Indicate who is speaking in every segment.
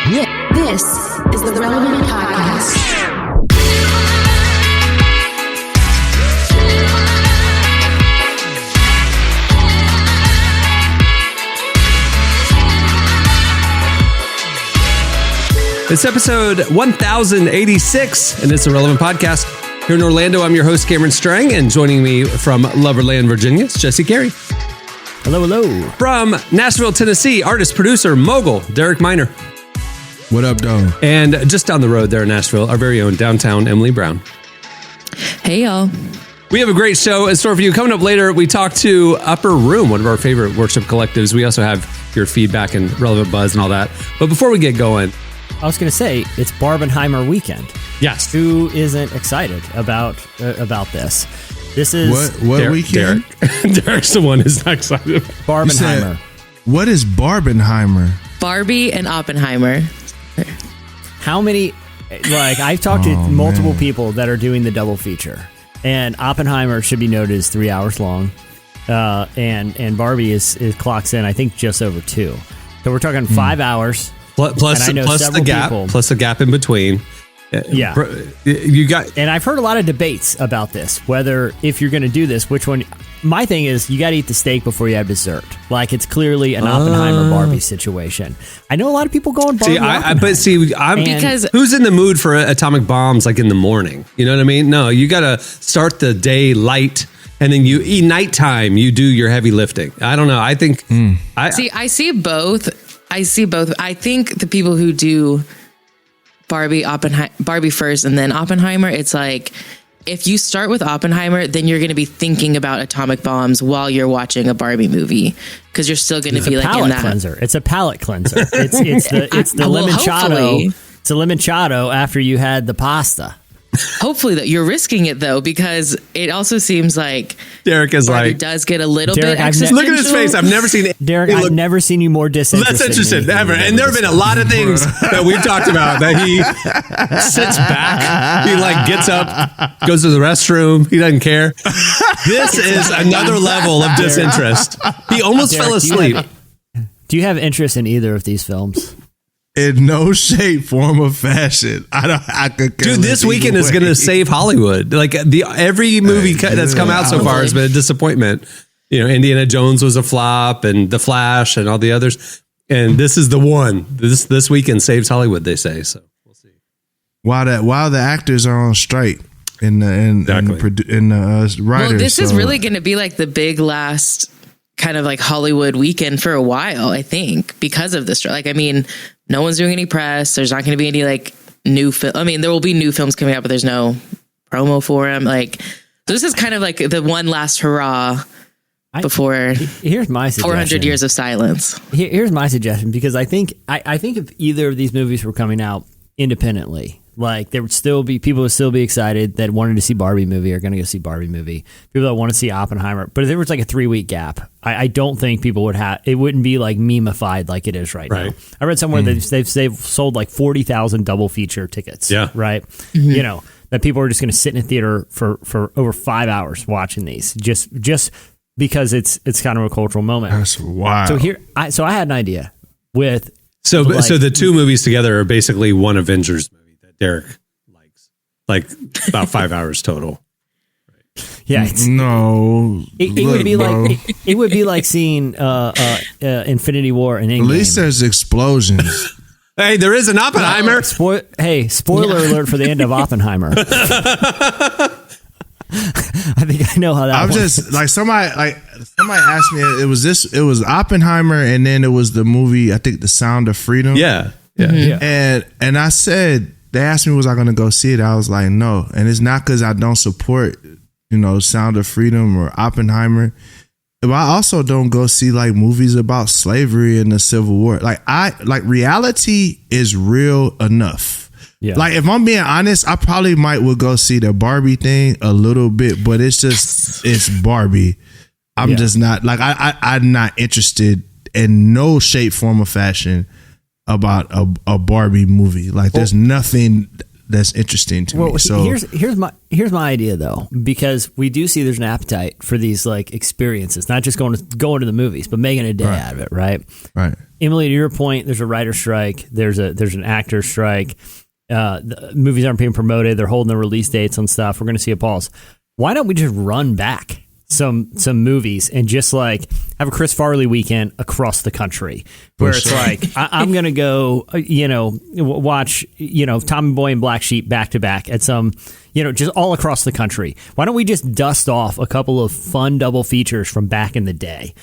Speaker 1: This is the Relevant Podcast.
Speaker 2: It's episode 1086, and it's a Relevant Podcast. Here in Orlando, I'm your host, Cameron Strang, and joining me from Loverland, Virginia, it's Jesse Carey.
Speaker 3: Hello, hello.
Speaker 2: From Nashville, Tennessee, artist, producer, mogul, Derek Miner.
Speaker 4: What up, dog?
Speaker 2: And just down the road there in Nashville, our very own downtown Emily Brown.
Speaker 5: Hey, y'all.
Speaker 2: We have a great show in store for you. Coming up later, we talk to Upperroom, one of our favorite worship collectives. We also have your feedback and relevant buzz and all that. But before we get going,
Speaker 3: I was going to say, it's Barbenheimer weekend.
Speaker 2: Yes.
Speaker 3: Who isn't excited about this? This is...
Speaker 4: What weekend?
Speaker 2: Derek's the one who's not excited.
Speaker 3: Barbenheimer.
Speaker 4: What is Barbenheimer?
Speaker 5: Barbie and Oppenheimer.
Speaker 3: How many... Like, I've talked to multiple people that are doing the double feature. And Oppenheimer should be noted as 3 hours long. And Barbie is clocks in, I think, just over 2. So we're talking 5 hours...
Speaker 2: Plus the gap, plus the gap in between.
Speaker 3: Yeah,
Speaker 2: you got.
Speaker 3: And I've heard a lot of debates about this. Whether if you're going to do this, which one? My thing is, you got to eat the steak before you have dessert. Like it's clearly an Oppenheimer Barbie situation. I know a lot of people going Barbie.
Speaker 2: Because who's in the mood for atomic bombs like in the morning? You know what I mean? No, you got to start the day light. And then you eat nighttime. You do your heavy lifting. I don't know. I think
Speaker 5: I see both. I think the people who do Barbie first and then Oppenheimer, it's like if you start with Oppenheimer, then you're going to be thinking about atomic bombs while you're watching a Barbie movie because you're still going to be like in that.
Speaker 3: Cleanser. It's a palate cleanser. It's the limoncello. It's a limoncello after you had the pasta.
Speaker 5: Hopefully that you're risking it though, because it also seems like
Speaker 2: Derek is
Speaker 5: Barbie
Speaker 2: like
Speaker 5: does get a little bit.
Speaker 2: Look at his face. I've never seen it.
Speaker 3: Derek, I've never seen you more disinterested.
Speaker 2: Less interested ever. And there have been a lot of things that we've talked about that he sits back. He like gets up, goes to the restroom. He doesn't care. This is another level of disinterest. He almost fell asleep.
Speaker 3: Do you have interest in either of these films?
Speaker 4: In no shape, form, or fashion. Dude,
Speaker 2: this weekend is going to save Hollywood. Like every movie that's come out so far has been a disappointment. You know, Indiana Jones was a flop, and The Flash, and all the others. And this is the one. This weekend saves Hollywood. They say so. We'll see.
Speaker 4: While the actors are on strike and the writers.
Speaker 5: Well, this is really going to be like the big last kind of like Hollywood weekend for a while, I think, because of this. Like, I mean, no one's doing any press. There's not going to be any like new film. I mean, there will be new films coming out, but there's no promo for them. Like, this is kind of like the one last hurrah before
Speaker 3: here's my suggestion.
Speaker 5: 400 years of silence.
Speaker 3: Here's my suggestion, because I think if either of these movies were coming out independently, like there would still be people would still be excited that wanted to see Barbie movie are going to go see Barbie movie. People that want to see Oppenheimer, but if there was like a 3-week gap, I don't think people would have. It wouldn't be like meme-ified like it is right now. I read somewhere that they've sold like 40,000 double feature tickets.
Speaker 2: Yeah,
Speaker 3: right. Mm-hmm. You know that people are just going to sit in a theater for over 5 hours watching these just because it's kind of a cultural moment.
Speaker 4: That's wild.
Speaker 3: So I had an idea with
Speaker 2: so the two movies together are basically one Avengers movie. Derek likes like about 5 hours total.
Speaker 3: Yeah, it would be like seeing Infinity War and Endgame.
Speaker 4: At least there's explosions.
Speaker 2: Hey, there is an Oppenheimer.
Speaker 3: Spoiler alert for the end of Oppenheimer. I think I know how that.
Speaker 4: I'm just like somebody asked me. It was Oppenheimer, and then it was the movie. I think The Sound of Freedom.
Speaker 2: Yeah.
Speaker 4: And I said. They asked me, was I going to go see it? I was like, no. And it's not because I don't support, Sound of Freedom or Oppenheimer. But I also don't go see like movies about slavery and the Civil War. Like reality is real enough. Yeah. Like if I'm being honest, I probably would go see the Barbie thing a little bit, but it's Barbie. I'm just not like I'm not interested in no shape, form, or fashion about a Barbie movie. Like there's nothing that's interesting to me. So
Speaker 3: here's my idea though, because we do see there's an appetite for these like experiences, not just going to the movies, but making a day out of it, right?
Speaker 4: Right.
Speaker 3: Emily, to your point, there's a writer's strike, there's an actor's strike. The movies aren't being promoted, they're holding the release dates on stuff. We're going to see a pause. Why don't we just run back some movies and just like have a Chris Farley weekend across the country where it's like I'm gonna go watch Tommy Boy and Black Sheep back to back at some just all across the country. Why don't we just dust off a couple of fun double features from back in the day?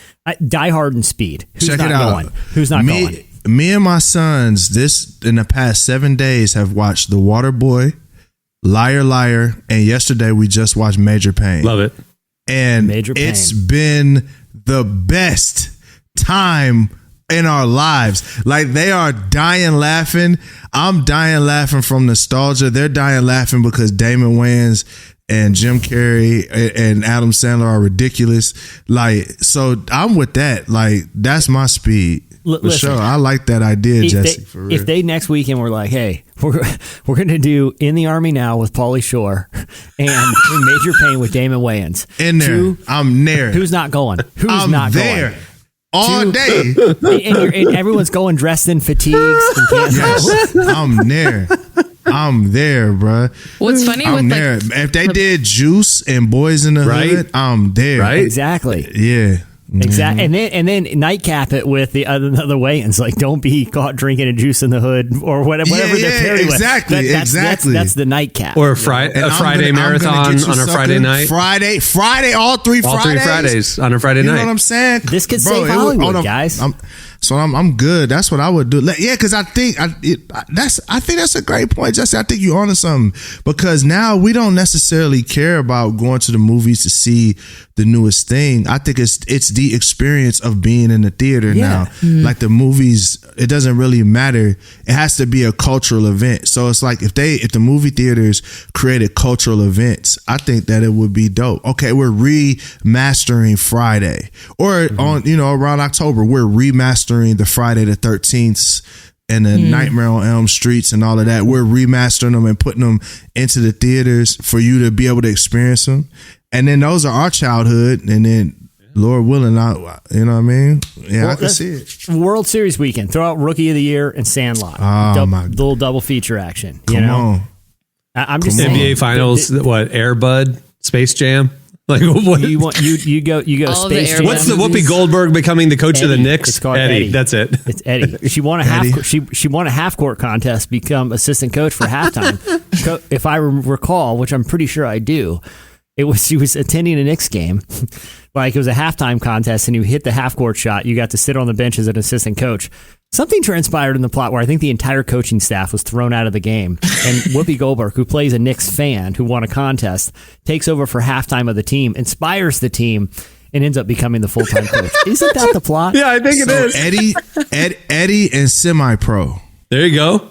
Speaker 3: Die Hard and Speed. Who's
Speaker 4: check
Speaker 3: not
Speaker 4: it out.
Speaker 3: going? Who's not going?
Speaker 4: Me and my sons in the past 7 days have watched The Waterboy, Liar Liar, and yesterday we just watched Major Payne.
Speaker 2: Love it.
Speaker 4: And
Speaker 3: Major Payne.
Speaker 4: It's been the best time in our lives. Like, they are dying laughing. I'm dying laughing from nostalgia. They're dying laughing because Damon Wayans and Jim Carrey and Adam Sandler are ridiculous. Like, so I'm with that. Like, that's my speed. For sure. I like that idea, Jesse. For real.
Speaker 3: If they next weekend were like, hey, we're going to do In the Army Now with Pauly Shore and Major Payne with Damon Wayans.
Speaker 4: In there. I'm there.
Speaker 3: Who's not going?
Speaker 4: I'm
Speaker 3: not
Speaker 4: there.
Speaker 3: going?
Speaker 4: All day.
Speaker 3: And everyone's going dressed in fatigues. And
Speaker 4: Yes, I'm there. I'm there, bro.
Speaker 5: What's funny
Speaker 4: I'm
Speaker 5: with
Speaker 4: there. If they did Juice and Boys in the Hood, I'm there.
Speaker 2: Right?
Speaker 3: Exactly.
Speaker 4: Yeah.
Speaker 3: Exactly, and then nightcap it with the other Wayans, like don't be caught drinking a Juice in the Hood or whatever they're paired with.
Speaker 4: Exactly, exactly.
Speaker 3: That's the nightcap.
Speaker 2: Or a Friday marathon on a Friday night.
Speaker 4: Friday, all three Fridays
Speaker 2: on a Friday night.
Speaker 4: You know what I'm saying?
Speaker 3: This could save Hollywood, guys.
Speaker 4: So I'm good. That's what I would do. Yeah, because I think that's a great point, Jesse. I think you're onto something, because now we don't necessarily care about going to the movies to see the newest thing. I think it's the experience of being in the theater now. Mm-hmm. Like the movies, it doesn't really matter. It has to be a cultural event. So it's like if the movie theaters created cultural events, I think that it would be dope. Okay, we're remastering Friday, or on around October we're remastering the Friday the 13th and the Nightmare on Elm Streets and all of that. We're remastering them and putting them into the theaters for you to be able to experience them. And then those are our childhood. And then Lord willing, you know what I mean? Yeah, I can see it.
Speaker 3: World Series weekend. Throw out Rookie of the Year and Sandlot.
Speaker 4: Oh, my God.
Speaker 3: Little double feature action.
Speaker 4: Come on.
Speaker 3: I'm just saying.
Speaker 2: NBA Finals, Air Bud, Space Jam? Like what?
Speaker 3: You go
Speaker 5: All
Speaker 3: Space
Speaker 5: the
Speaker 3: Jam.
Speaker 2: What's the Whoopi Goldberg becoming the coach of the Knicks?
Speaker 3: It's called
Speaker 2: Eddie.
Speaker 3: Eddie.
Speaker 2: That's it.
Speaker 3: It's Eddie. She won a half court contest, become assistant coach for halftime. If I recall, which I'm pretty sure I do, she was attending a Knicks game. Like it was a halftime contest, and you hit the half court shot. You got to sit on the bench as an assistant coach. Something transpired in the plot where I think the entire coaching staff was thrown out of the game. And Whoopi Goldberg, who plays a Knicks fan who won a contest, takes over for halftime of the team, inspires the team, and ends up becoming the full-time coach. Isn't that the plot?
Speaker 2: Yeah, I think it is.
Speaker 4: Eddie and Semi-Pro.
Speaker 2: There you go.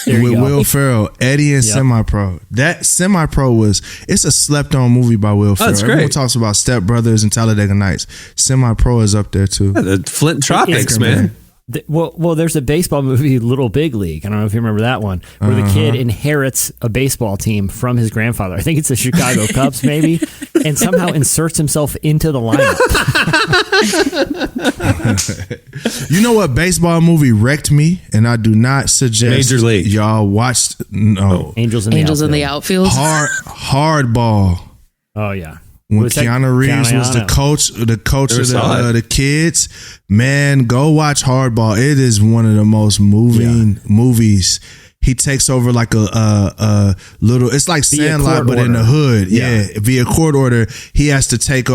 Speaker 3: There you
Speaker 4: With
Speaker 3: go.
Speaker 4: Will Ferrell, Eddie and Semi-Pro. That Semi-Pro it's a slept-on movie by Will Ferrell.
Speaker 2: That's great.
Speaker 4: Everyone talks about Step Brothers and Talladega Nights. Semi-Pro is up there too.
Speaker 2: The Flint Tropics,
Speaker 3: It's-
Speaker 2: man.
Speaker 3: Well, there's a baseball movie, Little Big League. I don't know if you remember that one, where the kid inherits a baseball team from his grandfather. I think it's the Chicago Cubs, maybe, and somehow inserts himself into the lineup.
Speaker 4: You know what baseball movie wrecked me, and I do not suggest
Speaker 2: Major League.
Speaker 4: y'all watched. No,
Speaker 3: Angels in the
Speaker 5: Outfield.
Speaker 4: Hardball.
Speaker 3: Oh yeah.
Speaker 4: When
Speaker 3: Was that
Speaker 4: Keanu Reeves was the coach of the kids, man, go watch Hardball. It is one of the most moving movies. He takes over like a little. It's like Sandlot, but in the hood. Yeah, via court order, he has to take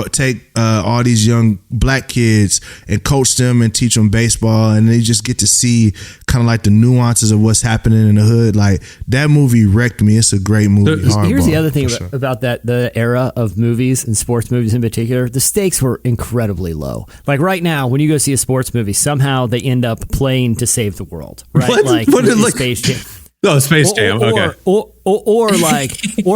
Speaker 4: all these young black kids and coach them and teach them baseball, and they just get to see kind of like the nuances of what's happening in the hood. Like that movie wrecked me. It's a great movie.
Speaker 3: Here's the
Speaker 4: Hardball,
Speaker 3: other thing
Speaker 4: for sure.
Speaker 3: about the era of movies and sports movies in particular. The stakes were incredibly low. Like right now, when you go see a sports movie, somehow they end up playing to save the world. Right?
Speaker 2: What?
Speaker 3: Like
Speaker 2: What did,
Speaker 3: with
Speaker 2: like-
Speaker 3: Space Jam.
Speaker 2: Oh, Space Jam. Okay.
Speaker 3: Or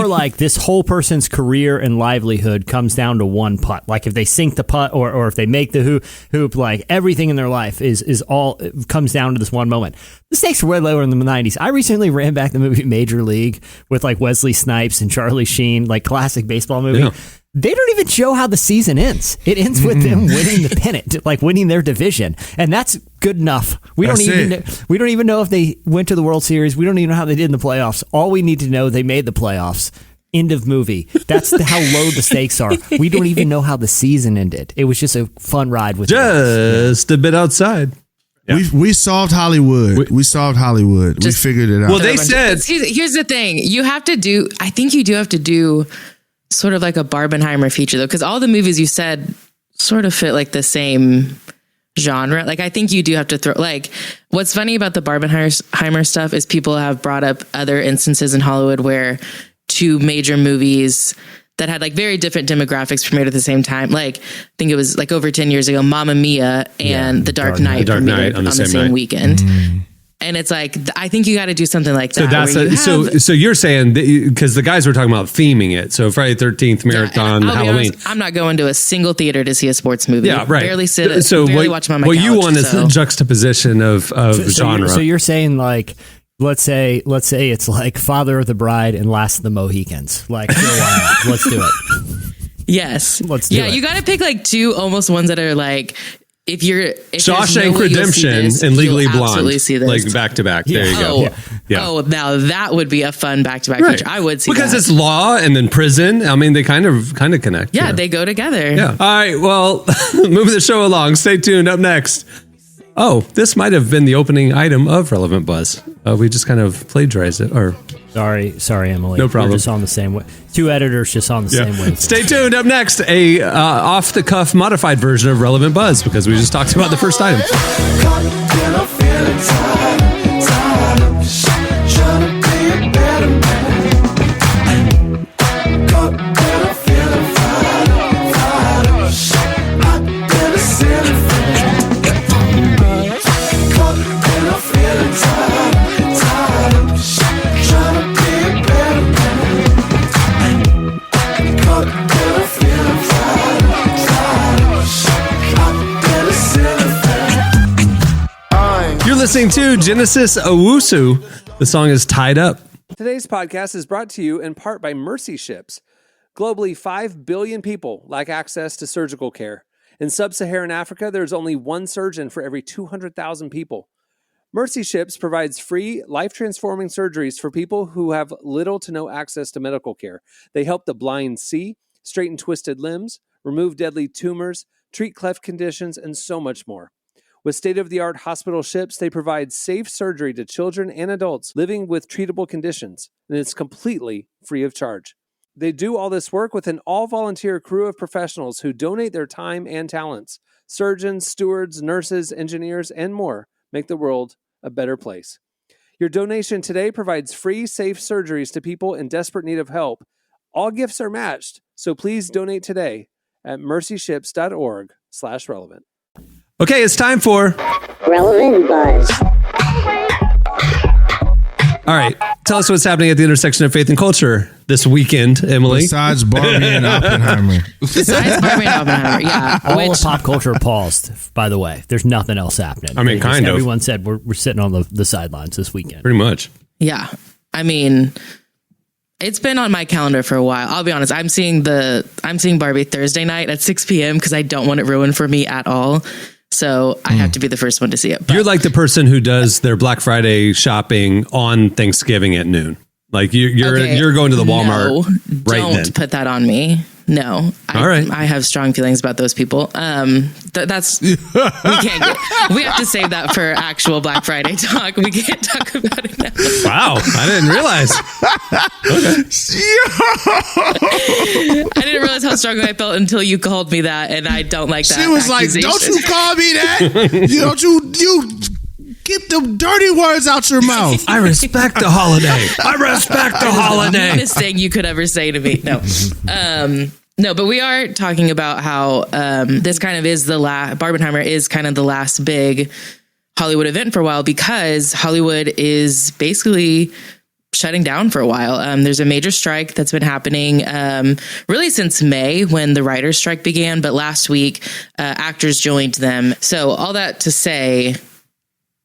Speaker 3: like this whole person's career and livelihood comes down to one putt. Like if they sink the putt or if they make the hoop, like everything in their life is all comes down to this one moment. The stakes were way lower in the 90s. I recently ran back the movie Major League with like Wesley Snipes and Charlie Sheen, like classic baseball movie.
Speaker 2: Yeah.
Speaker 3: They don't even show how the season ends. It ends with them winning the pennant, like winning their division, and that's good enough. We don't even know if they went to the World Series. We don't even know how they did in the playoffs. All we need to know, they made the playoffs. End of movie. That's how low the stakes are. We don't even know how the season ended. It was just a fun ride with
Speaker 2: just a bit outside.
Speaker 4: Yeah. We solved Hollywood. We solved Hollywood. We figured it out.
Speaker 2: Well, they said
Speaker 5: here's the thing. You have to do. I think you do have to do sort of like a Barbenheimer feature though, because all the movies you said sort of fit like the same genre. Like I think you do have to throw, like, what's funny about the Barbenheimer stuff is people have brought up other instances in Hollywood where two major movies that had like very different demographics premiered at the same time. Like I think it was like over 10 years ago, Mamma Mia and The Dark Knight premiered on the same weekend. And it's like, I think you got to do something like that.
Speaker 2: So you're saying, because the guys were talking about theming it. So Friday 13th, Marathon, Halloween.
Speaker 5: Honest, I'm not going to a single theater to see a sports movie.
Speaker 2: Yeah, right.
Speaker 5: Barely watch them on my couch.
Speaker 2: What you want is the juxtaposition of genre.
Speaker 3: So you're saying like, let's say it's like Father of the Bride and Last of the Mohicans. Like, sure, why not? Let's do it.
Speaker 5: Yes.
Speaker 3: Let's do it.
Speaker 5: Yeah, you got to pick like two almost ones that are like, if
Speaker 2: Shawshank Redemption and Legally Blonde, see this. Like back to back. There you go.
Speaker 5: Yeah. Oh, now that would be a fun back to back feature. I would see
Speaker 2: because
Speaker 5: that.
Speaker 2: It's law and then prison. I mean, they kind of connect.
Speaker 5: Yeah, they go together.
Speaker 2: Yeah. All right. Well, moving the show along. Stay tuned. Up next. Oh, this might have been the opening item of Relevant Buzz. We just kind of plagiarized it. Or
Speaker 3: sorry, Emily.
Speaker 2: No problem.
Speaker 3: We're just on the same way. Two editors just on the same way.
Speaker 2: Stay tuned. Up next, a off the cuff modified version of Relevant Buzz because we just talked about the first item. Listening to Genesis Owusu. The song is Tied Up. Today's podcast is brought to you in part by Mercy Ships. Globally, 5 billion people lack access to surgical care. In sub-Saharan Africa, there's only one surgeon for every 200,000 people. Mercy Ships provides free, life-transforming surgeries for people who have little to no access to medical care. They help the blind see, straighten twisted limbs, remove deadly tumors, treat cleft conditions, and so much more. With state-of-the-art hospital ships, they provide safe surgery to children and adults living with treatable conditions, and it's completely free of charge. They do all this work with an all-volunteer crew of professionals who donate their time and talents. Surgeons, stewards, nurses, engineers, and more make the world a better place. Your donation today provides free, safe surgeries to people in desperate need of help. All gifts are matched, so please donate today at mercyships.org/relevant. Okay, it's time for Relevant Buzz. All right, tell us what's happening at the intersection of faith and culture this weekend, Emily.
Speaker 4: Besides Barbie and Oppenheimer.
Speaker 5: Yeah.
Speaker 3: All of pop culture paused, by the way. There's nothing else happening.
Speaker 2: I mean,
Speaker 3: Everyone said we're sitting on the sidelines this weekend.
Speaker 2: Pretty much.
Speaker 5: Yeah. I mean, it's been on my calendar for a while. I'll be honest. I'm seeing Barbie Thursday night at 6 p.m. because I don't want it ruined for me at all. So I have to be the first one to see it. But
Speaker 2: you're like the person who does their Black Friday shopping on Thanksgiving at noon. Like you're going to the Walmart right then.
Speaker 5: Don't put that on me. No.
Speaker 2: All right.
Speaker 5: I have strong feelings about those people. That's we have to save that for actual Black Friday talk. We can't talk about it now.
Speaker 2: Wow, I didn't realize.
Speaker 5: I didn't realize how strongly I felt until you called me that, and I don't like that.
Speaker 4: She was like, "Don't you call me that? You get the dirty words out your mouth."
Speaker 2: I respect the holiday. I respect the holiday.
Speaker 5: The meanest thing you could ever say to me. No. No, but we are talking about how this kind of is Barbenheimer is kind of the last big Hollywood event for a while because Hollywood is basically shutting down for a while. There's a major strike that's been happening really since May when the writers' strike began. But last week, actors joined them. So all that to say,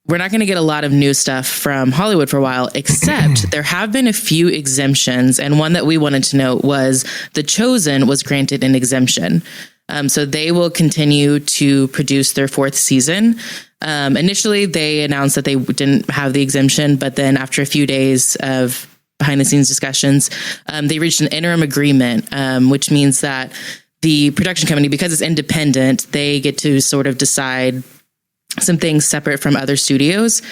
Speaker 5: we're not going to get a lot of new stuff from Hollywood for a while, except there have been a few exemptions. And one that we wanted to note was The Chosen was granted an exemption. So they will continue to produce their 4th season. Initially, they announced that they didn't have the exemption, but then after a few days of behind the scenes discussions, they reached an interim agreement, which means that the production company, because it's independent, they get to sort of decide some things separate from other studios.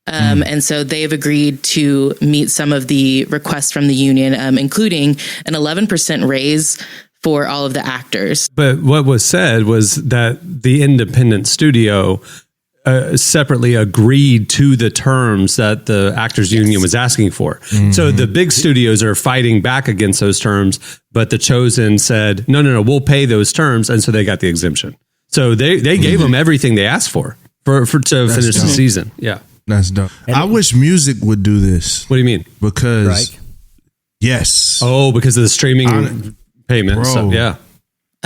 Speaker 5: And so they've agreed to meet some of the requests from the union, including an 11% raise for all of the actors.
Speaker 2: But what was said was that the independent studio separately agreed to the terms that the actors union was asking for. So the big studios are fighting back against those terms, but The Chosen said, no, we'll pay those terms. And so they got the exemption. So they gave them everything they asked for to finish the season. Yeah.
Speaker 4: That's dope. I wish music would do this.
Speaker 2: What do you mean?
Speaker 4: Because,
Speaker 3: Right.
Speaker 4: yes.
Speaker 2: Oh, because of the streaming payments.
Speaker 4: Bro.
Speaker 2: Yeah.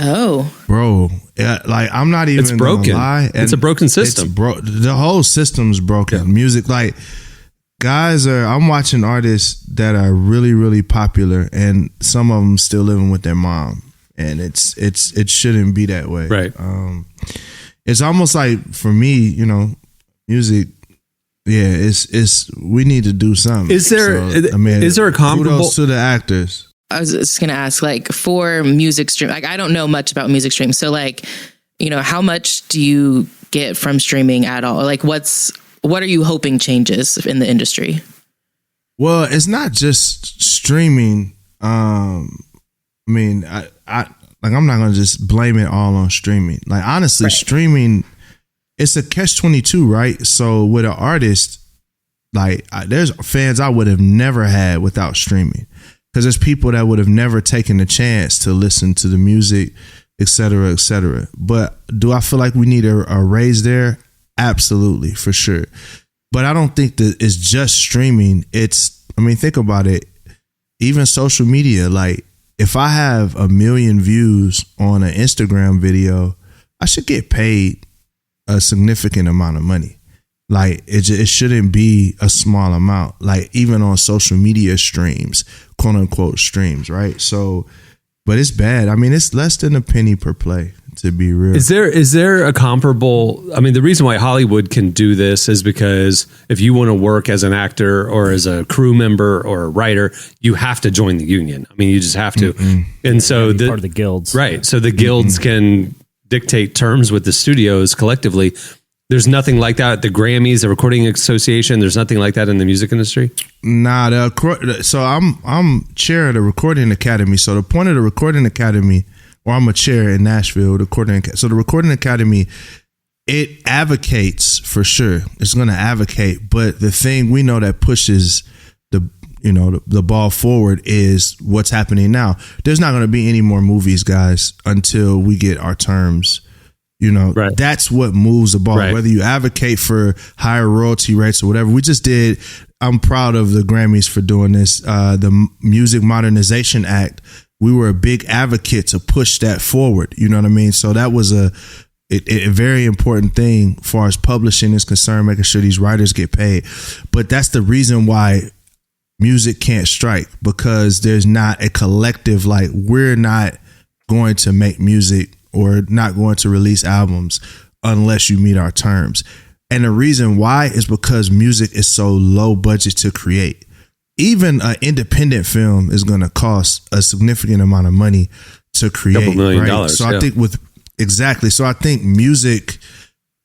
Speaker 5: Oh,
Speaker 4: Bro, like I'm not even
Speaker 2: It's broken.
Speaker 4: gonna lie.
Speaker 2: It's a broken system.
Speaker 4: The whole system's broken.
Speaker 2: Yeah.
Speaker 4: Music, like I'm watching artists that are really, really popular, and some of them still living with their mom, and it shouldn't be that way.
Speaker 2: Right.
Speaker 4: It's almost like for me, music. Yeah, it's we need to do something.
Speaker 2: Is there a comparable
Speaker 4: kudos to the actors?
Speaker 5: I was just going to ask, like, for music stream, like, I don't know much about music stream. So, like, how much do you get from streaming at all? Like, what are you hoping changes in the industry?
Speaker 4: Well, it's not just streaming. I'm not going to just blame it all on streaming. Like, honestly,
Speaker 5: Right.
Speaker 4: Streaming, it's a catch-22, right? So with an artist, like, there's fans I would have never had without streaming. Because there's people that would have never taken the chance to listen to the music, et cetera, et cetera. But do I feel like we need a raise there? Absolutely, for sure. But I don't think that it's just streaming. Think about it. Even social media, like if I have 1 million views on an Instagram video, I should get paid a significant amount of money. Like it shouldn't be a small amount, like even on social media streams, quote unquote streams, right? So, but it's bad. It's less than a penny per play, to be real.
Speaker 2: Is there a comparable? The reason why Hollywood can do this is because if you want to work as an actor or as a crew member or a writer, you have to join the union. You just have to. And so
Speaker 3: Part of the guilds.
Speaker 2: right? So the guilds can dictate terms with the studios collectively. There's nothing like that at the Grammys, the Recording Association. There's nothing like that in the music industry.
Speaker 4: Nah, so I'm chair of the Recording Academy. So the point of the Recording Academy, or I'm a chair in Nashville, so the Recording Academy, it advocates for sure. It's going to advocate, but the thing we know that pushes the ball forward is what's happening now. There's not going to be any more movies, guys, until we get our terms.
Speaker 2: Right.
Speaker 4: That's what moves the ball,
Speaker 2: Right.
Speaker 4: whether you advocate for higher royalty rates or whatever. I'm proud of the Grammys for doing this. The Music Modernization Act, we were a big advocate to push that forward. You know what I mean? So that was a very important thing as far as publishing is concerned, making sure these writers get paid. But that's the reason why music can't strike, because there's not a collective, like, we're not going to make music or not going to release albums unless you meet our terms. And the reason why is because music is so low budget to create. Even an independent film is going to cost a significant amount of money to create.
Speaker 2: Couple $1 million,
Speaker 4: right? So
Speaker 2: yeah.
Speaker 4: I think So I think music,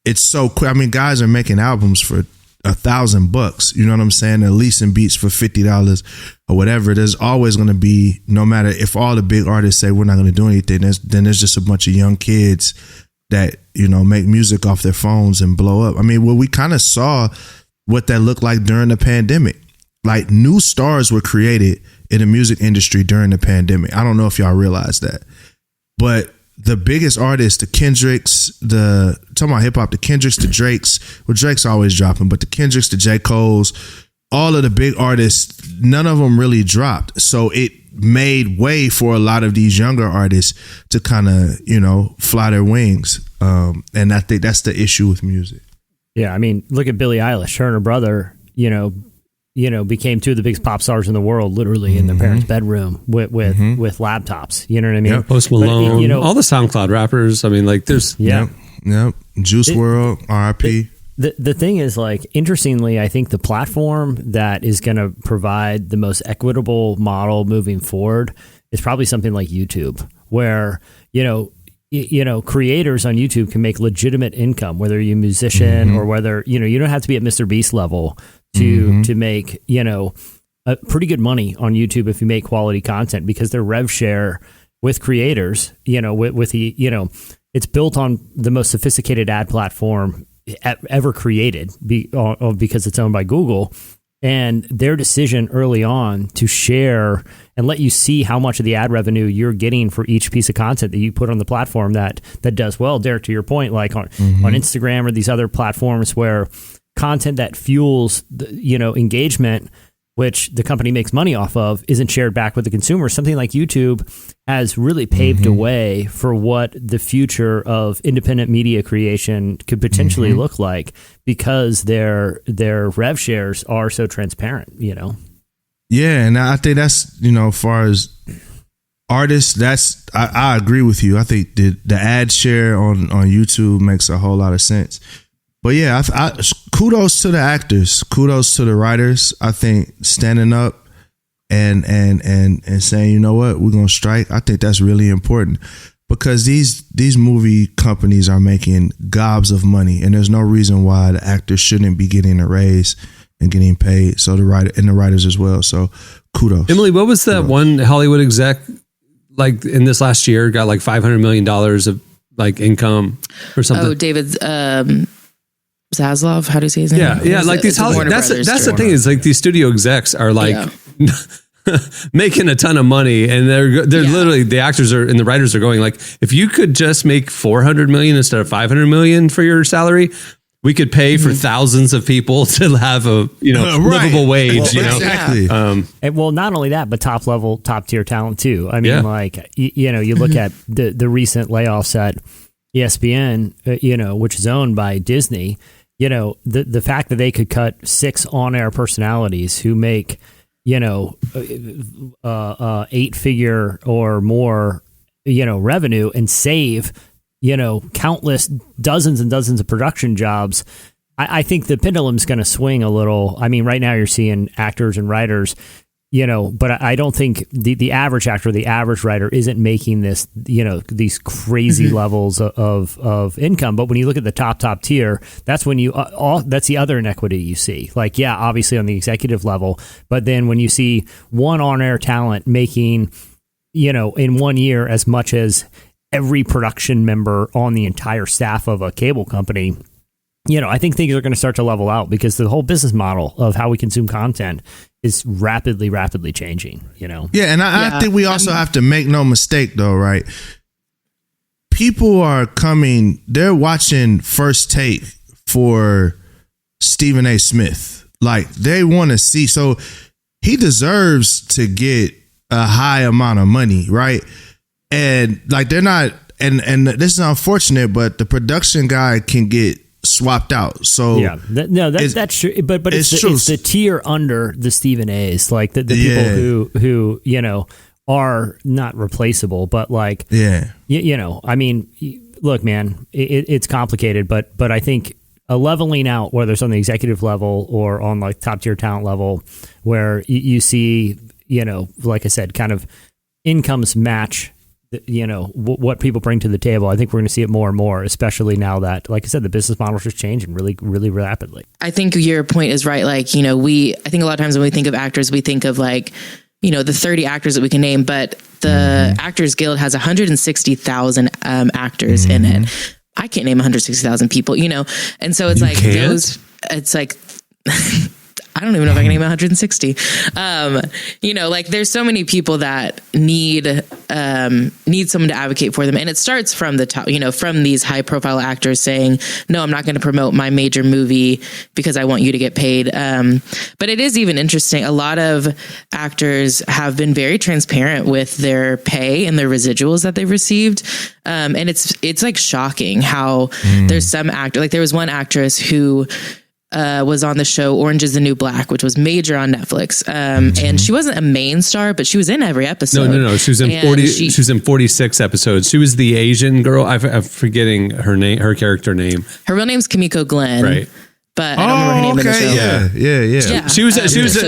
Speaker 4: it's so quick. Guys are making albums for $1,000. You know what I'm saying? They're leasing beats for $50 or whatever. There's always going to be, no matter if all the big artists say we're not going to do anything, then there's just a bunch of young kids that, make music off their phones and blow up. We kind of saw what that looked like during the pandemic. Like, new stars were created in the music industry during the pandemic. I don't know if y'all realize that, but the biggest artists, the Kendricks, talking about hip hop, the Kendricks, the Drakes. Well, Drake's always dropping, but the Kendricks, the J. Cole's, all of the big artists, none of them really dropped. So it made way for a lot of these younger artists to kind of, fly their wings. And I think that's the issue with music.
Speaker 3: Yeah, I mean, look at Billie Eilish. Her and her brother, became two of the biggest pop stars in the world, literally in their parents' bedroom with laptops. You know what I mean?
Speaker 2: Yeah, Post Malone,
Speaker 3: But,
Speaker 2: all the SoundCloud rappers. I mean, like, there's
Speaker 3: yeah.
Speaker 4: Yep. Juice WRLD, R.I.P.
Speaker 3: The thing is, like, interestingly, I think the platform that is going to provide the most equitable model moving forward is probably something like YouTube, where creators on YouTube can make legitimate income, whether you're a musician or whether you don't have to be at Mr. Beast level to make a pretty good money on YouTube if you make quality content, because their rev share with creators, with the it's built on the most sophisticated ad platform ever created because it's owned by Google, and their decision early on to share and let you see how much of the ad revenue you're getting for each piece of content that you put on the platform that does well. Derek, to your point, like on Instagram or these other platforms where content that fuels engagement, which the company makes money off of, isn't shared back with the consumer. Something like YouTube has really paved a way for what the future of independent media creation could potentially look like, because their rev shares are so transparent,
Speaker 4: Yeah, and I think that's, as far as artists, I agree with you. I think the ad share on YouTube makes a whole lot of sense. But yeah, I kudos to the actors, kudos to the writers. I think standing up and saying, you know what, we're gonna strike. I think that's really important, because these movie companies are making gobs of money, and there's no reason why the actors shouldn't be getting a raise and getting paid. So the writers as well. So kudos.
Speaker 2: Emily, what was that one Hollywood exec like in this last year got like $500 million of like income or something?
Speaker 5: Oh, David Zaslav, how do you say his name?
Speaker 2: Yeah. Like these that's the thing is, like, these studio execs are like making a ton of money, and they're literally, the actors are and the writers are going like, if you could just make $400 million instead of $500 million for your salary, we could pay for thousands of people to have a livable wage.
Speaker 4: Well, exactly.
Speaker 3: And, well, not only that, but top tier talent too. I mean, like you look at the recent layoffs at ESPN, which is owned by Disney. The fact that they could cut 6 on-air personalities who make 8-figure or more revenue, and save countless dozens and dozens of production jobs. I think the pendulum's going to swing a little. I mean, right now you're seeing actors and writers, but I don't think the average actor, the average writer isn't making this, these crazy levels of income. But when you look at the top tier, that's when that's the other inequity you see. Like, yeah, obviously on the executive level, but then when you see one on-air talent making, in 1 year as much as every production member on the entire staff of a cable company, I think things are going to start to level out, because the whole business model of how we consume content is rapidly changing, Yeah,
Speaker 4: and I think we also have to make no mistake, though, right? People are they're watching First Take for Stephen A. Smith. Like, they want to see, so he deserves to get a high amount of money, right? And like, they're not, and this is unfortunate, but the production guy can get swapped out. So
Speaker 3: yeah, that's true. But it's the tier under the Stephen A's, like the people who are not replaceable, but like I mean, look, man, it's complicated, but I think a leveling out, whether it's on the executive level or on like top tier talent level, where you see, like I said, kind of incomes match what people bring to the table. I think we're going to see it more and more, especially now that, like I said, the business models are changing really, really rapidly.
Speaker 5: I think your point is right. Like, I think a lot of times when we think of actors, we think of like, the 30 actors that we can name, but the Actors Guild has 160,000 actors in it. I can't name 160,000 people, and so it's like those, it's like, I don't even know if I can name 160. Like there's so many people that need someone to advocate for them. And it starts from the top, from these high profile actors saying, no, I'm not going to promote my major movie because I want you to get paid. But it is even interesting. A lot of actors have been very transparent with their pay and their residuals that they've received. And it's like shocking how there's some actor, like there was one actress who was on the show Orange is the New Black, which was major on Netflix. And she wasn't a main star, but she was in every episode.
Speaker 2: No. She was in 40. She was in 46 episodes. She was the Asian girl. I'm forgetting her name, her character name.
Speaker 5: Her real name's Kimiko Glenn.
Speaker 2: Right.
Speaker 5: But I don't remember her name in the show.
Speaker 4: Yeah.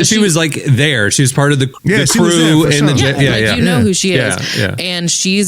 Speaker 2: She was like there. She was part of the crew in the
Speaker 5: you know who she is.
Speaker 2: Yeah.
Speaker 5: And she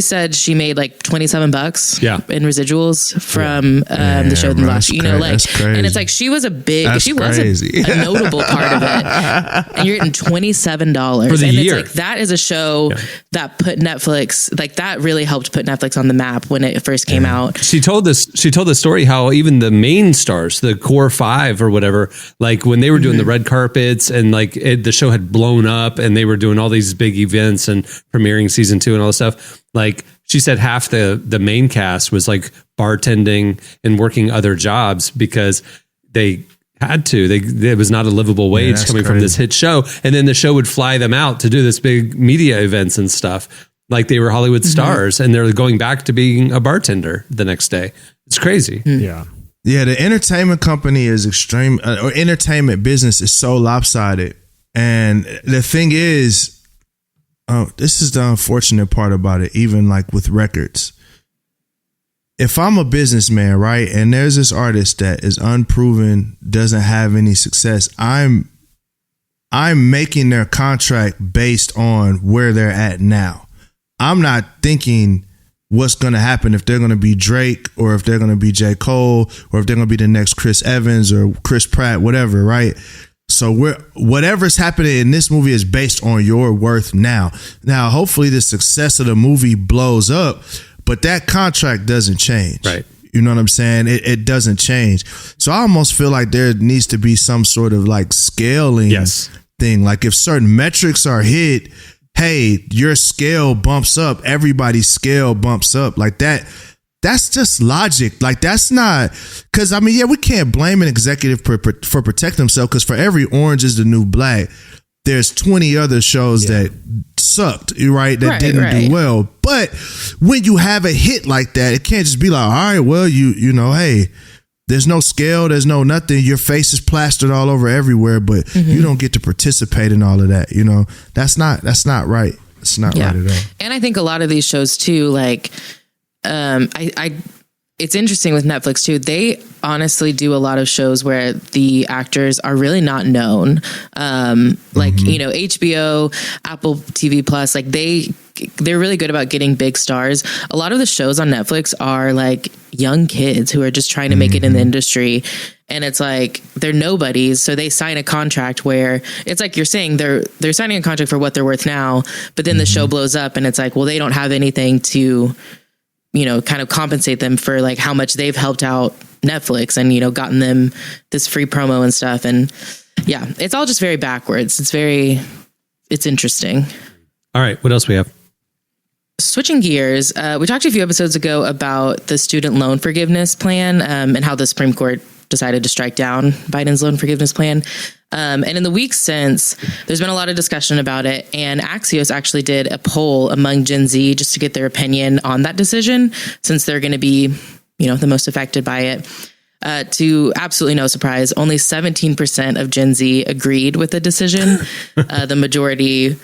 Speaker 5: said she made like $27 in residuals from the show the last, and it's like she was a notable part of it. And you're getting $27
Speaker 2: for the year.
Speaker 5: It's like that is a show that put Netflix, like that really helped put Netflix on the map when it first came out.
Speaker 2: She told the story how even the main stars, the core five or whatever, like when they were doing the red carpets and like the show had blown up and they were doing all these big events and premiering season 2 and all this stuff. Like she said, half the main cast was like bartending and working other jobs because they had to. It was not a livable wage coming from this hit show. And then the show would fly them out to do this big media events and stuff. Like they were Hollywood stars and they're going back to being a bartender the next day. It's crazy.
Speaker 3: Yeah.
Speaker 4: Yeah, the entertainment company is extreme, or entertainment business is so lopsided. And the thing is, this is the unfortunate part about it, even like with records. If I'm a businessman, right, and there's this artist that is unproven, doesn't have any success, I'm making their contract based on where they're at now. I'm not thinking what's going to happen if they're going to be Drake or if they're going to be J. Cole or if they're going to be the next Chris Evans or Chris Pratt, whatever, right? So whatever's happening in this movie is based on your worth now. Now, hopefully the success of the movie blows up, but that contract doesn't change.
Speaker 2: Right.
Speaker 4: You know what I'm saying? It doesn't change. So I almost feel like there needs to be some sort of like scaling thing. Like if certain metrics are hit, hey, your scale bumps up, everybody's scale bumps up like that. That's just logic. Like that's not, because I mean, we can't blame an executive for protecting himself, because for every Orange is the New Black, there's 20 other shows that sucked, right? That didn't do well. But when you have a hit like that, it can't just be like, all right, well, you know, hey, there's no scale, there's no nothing. Your face is plastered all over everywhere, but you don't get to participate in all of that. You know, that's not right. It's not right at all.
Speaker 5: And I think a lot of these shows too, like, it's interesting with Netflix too. They honestly do a lot of shows where the actors are really not known. HBO, Apple TV Plus, like they're really good about getting big stars. A lot of the shows on Netflix are like young kids who are just trying to make it in the industry. And it's like, they're nobodies. So they sign a contract where it's like you're saying they're signing a contract for what they're worth now, but then the show blows up and it's like, well, they don't have anything to, kind of compensate them for like how much they've helped out Netflix and, gotten them this free promo and stuff. And yeah, it's all just very backwards. It's interesting.
Speaker 2: All right. What else we have?
Speaker 5: Switching gears, we talked a few episodes ago about the student loan forgiveness plan and how the Supreme Court decided to strike down Biden's loan forgiveness plan. And in the weeks since, there's been a lot of discussion about it. And Axios actually did a poll among Gen Z just to get their opinion on that decision, since they're going to be, the most affected by it. To absolutely no surprise, only 17% of Gen Z agreed with the decision. The majority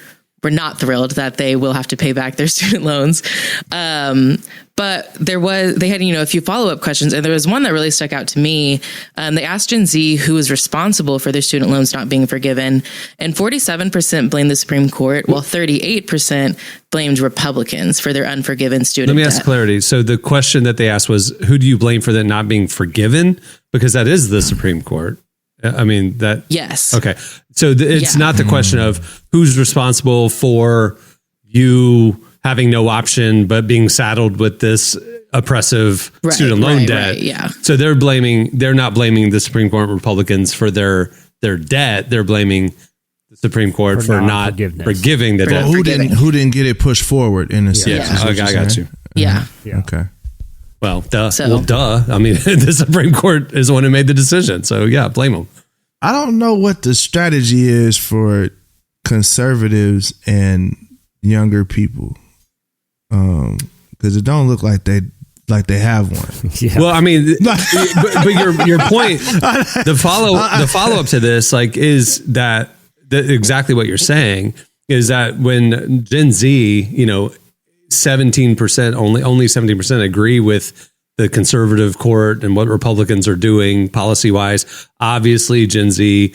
Speaker 5: were not thrilled that they will have to pay back their student loans. But they had, a few follow-up questions, and there was one that really stuck out to me. They asked Gen Z who was responsible for their student loans not being forgiven, and 47% blamed the Supreme Court, while 38% blamed Republicans for their unforgiven student debt.
Speaker 2: Let me ask clarity. So the question that they asked was, who do you blame for that not being forgiven? Because that is the Supreme Court. I mean, that... Yes. Okay. So it's not the question of who's responsible for you having no option, but being saddled with this oppressive student loan debt.
Speaker 5: Yeah.
Speaker 2: So they're not blaming the Supreme Court Republicans for their their debt, they're blaming the Supreme Court for not forgiving the debt.
Speaker 4: Who didn't get it pushed forward in a sense?
Speaker 2: Yeah, okay, I got you.
Speaker 5: Yeah.
Speaker 4: Okay.
Speaker 2: Well, duh. I mean, the Supreme Court is the one who made the decision. So yeah, blame them.
Speaker 4: I don't know what the strategy is for conservatives and younger people. Because it don't look like they have one.
Speaker 3: Yeah.
Speaker 2: Well, I mean, but your point, the follow up to this, like, is that exactly what you're saying is that when Gen Z, 17% only 17% agree with the conservative court and what Republicans are doing policy wise. Obviously, Gen Z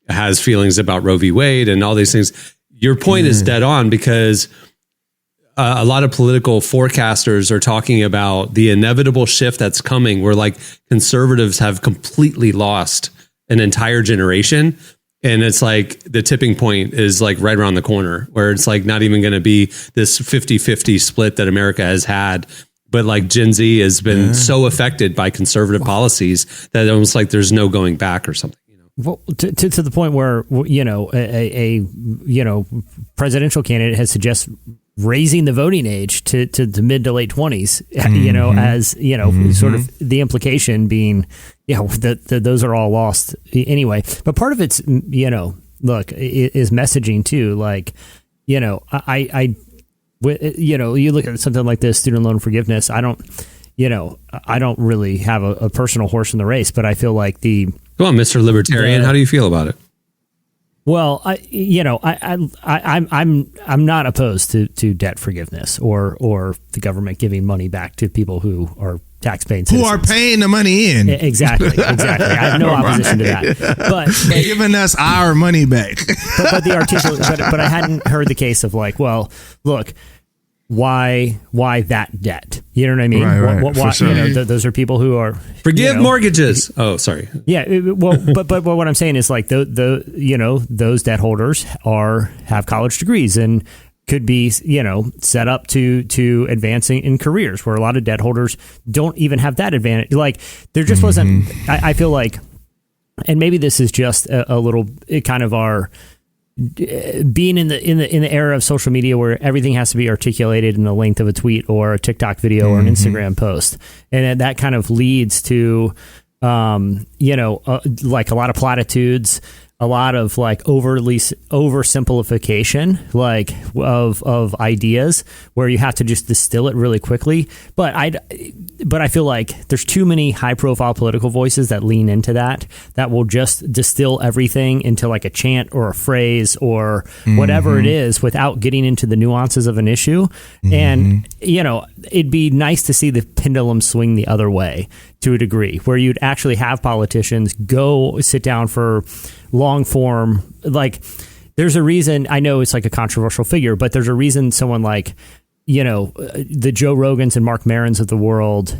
Speaker 2: has feelings about Roe v. Wade and all these things. Your point is dead on, because a lot of political forecasters are talking about the inevitable shift that's coming, where like conservatives have completely lost an entire generation. And it's like the tipping point is like right around the corner, where it's like not even going to be this 50-50 split that America has had. But like Gen Z has been so affected by conservative policies that almost like there's no going back or something.
Speaker 3: Well, to the point where, a presidential candidate has suggested raising the voting age to the mid to late 20s, as, sort of the implication being, that those are all lost anyway. But part of it's, look, is messaging too. Like, you look at something like this, student loan forgiveness. I don't really have a personal horse in the race, but I feel like
Speaker 2: Come on, Mr. Libertarian. How do you feel about it?
Speaker 3: Well, I'm not opposed to debt forgiveness or the government giving money back to people who are tax-paying citizens.
Speaker 4: Who are paying the money in.
Speaker 3: Exactly. I have no opposition to that. But
Speaker 4: giving us our money back.
Speaker 3: but I hadn't heard the case of like, well, look, why that debt? You know what I mean?
Speaker 4: Right.
Speaker 3: Why,
Speaker 4: sure.
Speaker 3: Those are people who are
Speaker 2: forgive mortgages. Oh, sorry.
Speaker 3: Yeah. Well, but what I'm saying is like those debt holders have college degrees and could be set up to advancing in careers, where a lot of debt holders don't even have that advantage. Like there just wasn't. I feel like, and maybe this is just a little kind of our. Being in the era of social media where everything has to be articulated in the length of a tweet or a TikTok video or an Instagram post, and that kind of leads to like a lot of platitudes, a lot of like oversimplification, like of ideas, where you have to just distill it really quickly. But I feel like there's too many high profile political voices that lean into that will just distill everything into like a chant or a phrase or whatever it is without getting into the nuances of an issue. And, it'd be nice to see the pendulum swing the other way to a degree, where you'd actually have politicians go sit down for long form. Like there's a reason, I know it's like a controversial figure, but there's a reason someone like, the Joe Rogans and Mark Marons of the world,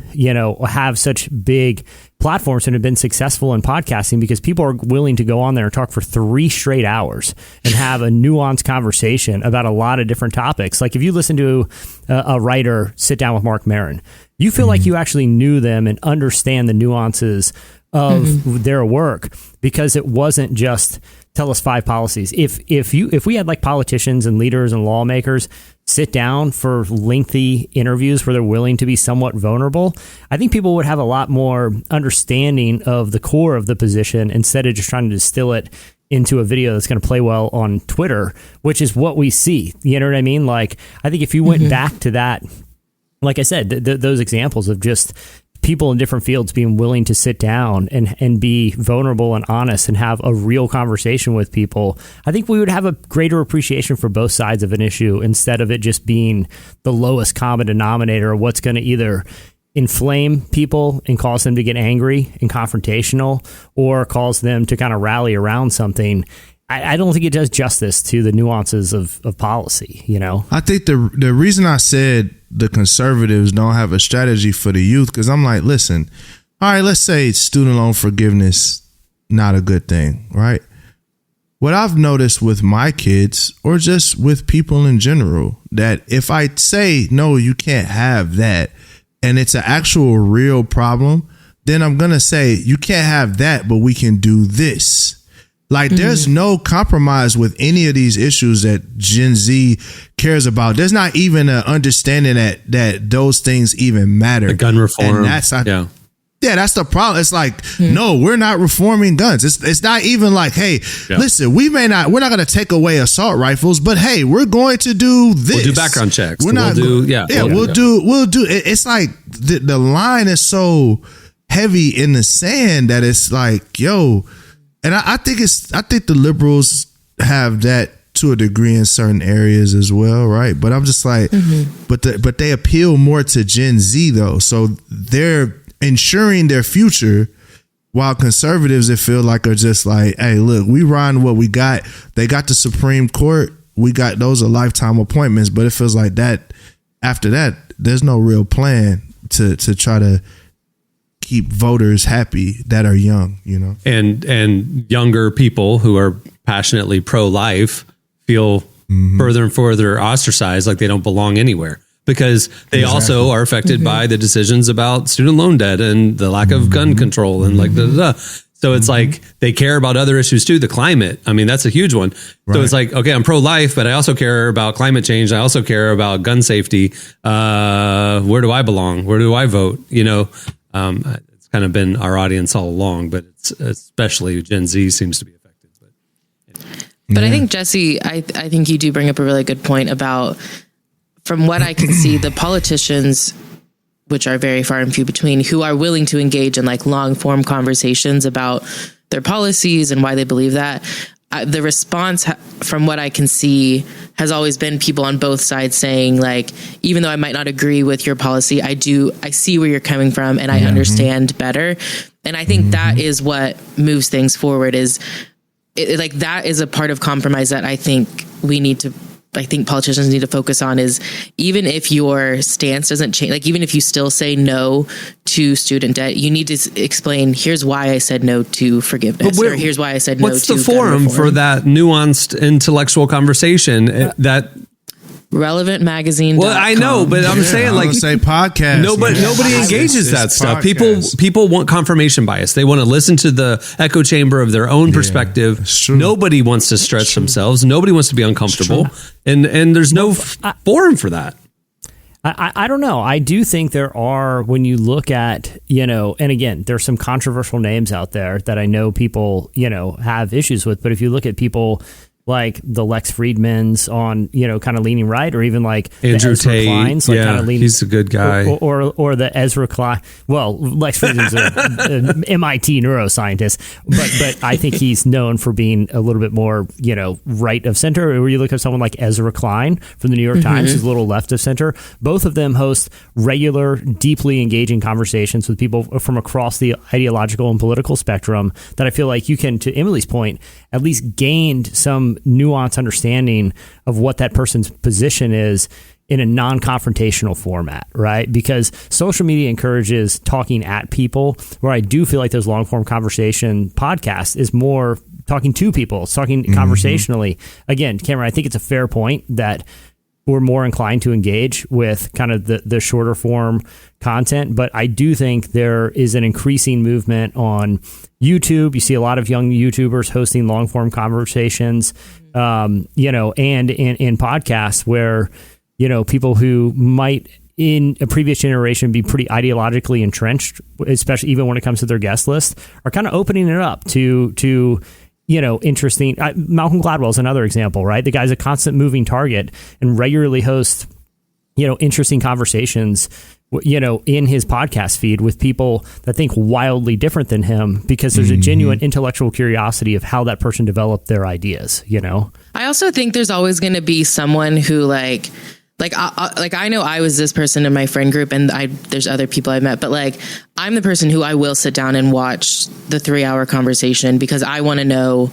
Speaker 3: have such big platforms and have been successful in podcasting, because people are willing to go on there and talk for 3 straight hours and have a nuanced conversation about a lot of different topics. Like if you listen to a writer sit down with Mark Maron, you feel like you actually knew them and understand the nuances of their work, because it wasn't just tell us 5 policies. If we had like politicians and leaders and lawmakers sit down for lengthy interviews where they're willing to be somewhat vulnerable, I think people would have a lot more understanding of the core of the position, instead of just trying to distill it into a video that's going to play well on Twitter, which is what we see. You know what I mean? Like, I think if you went back to that, like I said, those examples of just people in different fields being willing to sit down and be vulnerable and honest and have a real conversation with people, I think we would have a greater appreciation for both sides of an issue, instead of it just being the lowest common denominator, what's going to either inflame people and cause them to get angry and confrontational, or cause them to kind of rally around something. I don't think it does justice to the nuances of policy, I think
Speaker 4: the reason I said the conservatives don't have a strategy for the youth, because I'm like, listen, all right, let's say student loan forgiveness, not a good thing, right? What I've noticed with my kids, or just with people in general, that if I say, no, you can't have that, and it's an actual real problem, then I'm going to say, you can't have that, but we can do this. Like there's no compromise with any of these issues that Gen Z cares about. There's not even an understanding that those things even matter.
Speaker 2: The gun reform.
Speaker 4: And that's that's the problem. It's like, no, we're not reforming guns. It's not even like, hey, listen, we're not going to take away assault rifles, but hey, we're going to do this.
Speaker 2: We'll do background checks.
Speaker 4: We'll do. It's like the line is so heavy in the sand that it's like, yo, and I think the liberals have that to a degree in certain areas as well, right? But I'm just like, but they appeal more to Gen Z though, so they're ensuring their future, while conservatives, it feel like, are just like, hey, look, we run what we got. They got the Supreme Court. We got, those are lifetime appointments, but it feels like that after that, there's no real plan to try to keep voters happy that are young, you know?
Speaker 2: And younger people who are passionately pro-life feel further and further ostracized, like they don't belong anywhere. Because they also are affected by the decisions about student loan debt and the lack of gun control and like So it's like they care about other issues too. The climate, I mean, that's a huge one. Right. So it's like, okay, I'm pro-life, but I also care about climate change. I also care about gun safety. Where do I belong? Where do I vote? You know, it's kind of been our audience all along, but it's especially Gen Z seems to be affected.
Speaker 5: But I think, Jesse, I think you do bring up a really good point about, from what I can see, the politicians, which are very far and few between, who are willing to engage in like long form conversations about their policies and why they believe that. The response, from what I can see, has always been people on both sides saying, like, even though I might not agree with your policy, I see where you're coming from and I understand better. And I think that is what moves things forward, like that is a part of compromise that I think politicians need to focus on, is even if your stance doesn't change, like even if you still say no to student debt, you need to explain, here's why I said no to forgiveness, or here's why I said no to
Speaker 2: what's the forum for that nuanced intellectual conversation that
Speaker 5: Relevant Magazine.
Speaker 2: Well, I know, but I'm saying, like,
Speaker 4: say podcast.
Speaker 2: Nobody engages that stuff. People want confirmation bias. They want to listen to the echo chamber of their own perspective. Nobody wants to stretch themselves. Nobody wants to be uncomfortable, and there's no forum for that.
Speaker 3: I don't know. I do think there are, when you look at, and again, there's some controversial names out there that I know people, have issues with. But if you look at people like the Lex Friedmans on, kind of leaning right, or even like
Speaker 2: Andrew Tate,
Speaker 3: Kleins, like kind of leaning,
Speaker 2: he's a good guy,
Speaker 3: or the Ezra Klein. Well, Lex Friedman's an MIT neuroscientist, but I think he's known for being a little bit more, right of center. Or you look at someone like Ezra Klein from the New York Times, who's a little left of center. Both of them host regular, deeply engaging conversations with people from across the ideological and political spectrum that I feel like you can, to Emily's point, at least gained some nuanced understanding of what that person's position is in a non-confrontational format, right? Because social media encourages talking at people, where I do feel like those long-form conversation podcasts is more talking to people, it's talking conversationally. Again, Cameron, I think it's a fair point that we're more inclined to engage with kind of the shorter form content. But I do think there is an increasing movement on YouTube. You see a lot of young YouTubers hosting long form conversations, and in podcasts where, people who might in a previous generation be pretty ideologically entrenched, especially even when it comes to their guest list, are kind of opening it up to interesting. Malcolm Gladwell is another example, right? The guy's a constant moving target and regularly hosts, interesting conversations, in his podcast feed with people that think wildly different than him, because there's a genuine intellectual curiosity of how that person developed their ideas, I
Speaker 5: also think there's always going to be someone who I know I was this person in my friend group, and there's other people I've met, but like, I'm the person who I will sit down and watch the 3-hour conversation because I want to know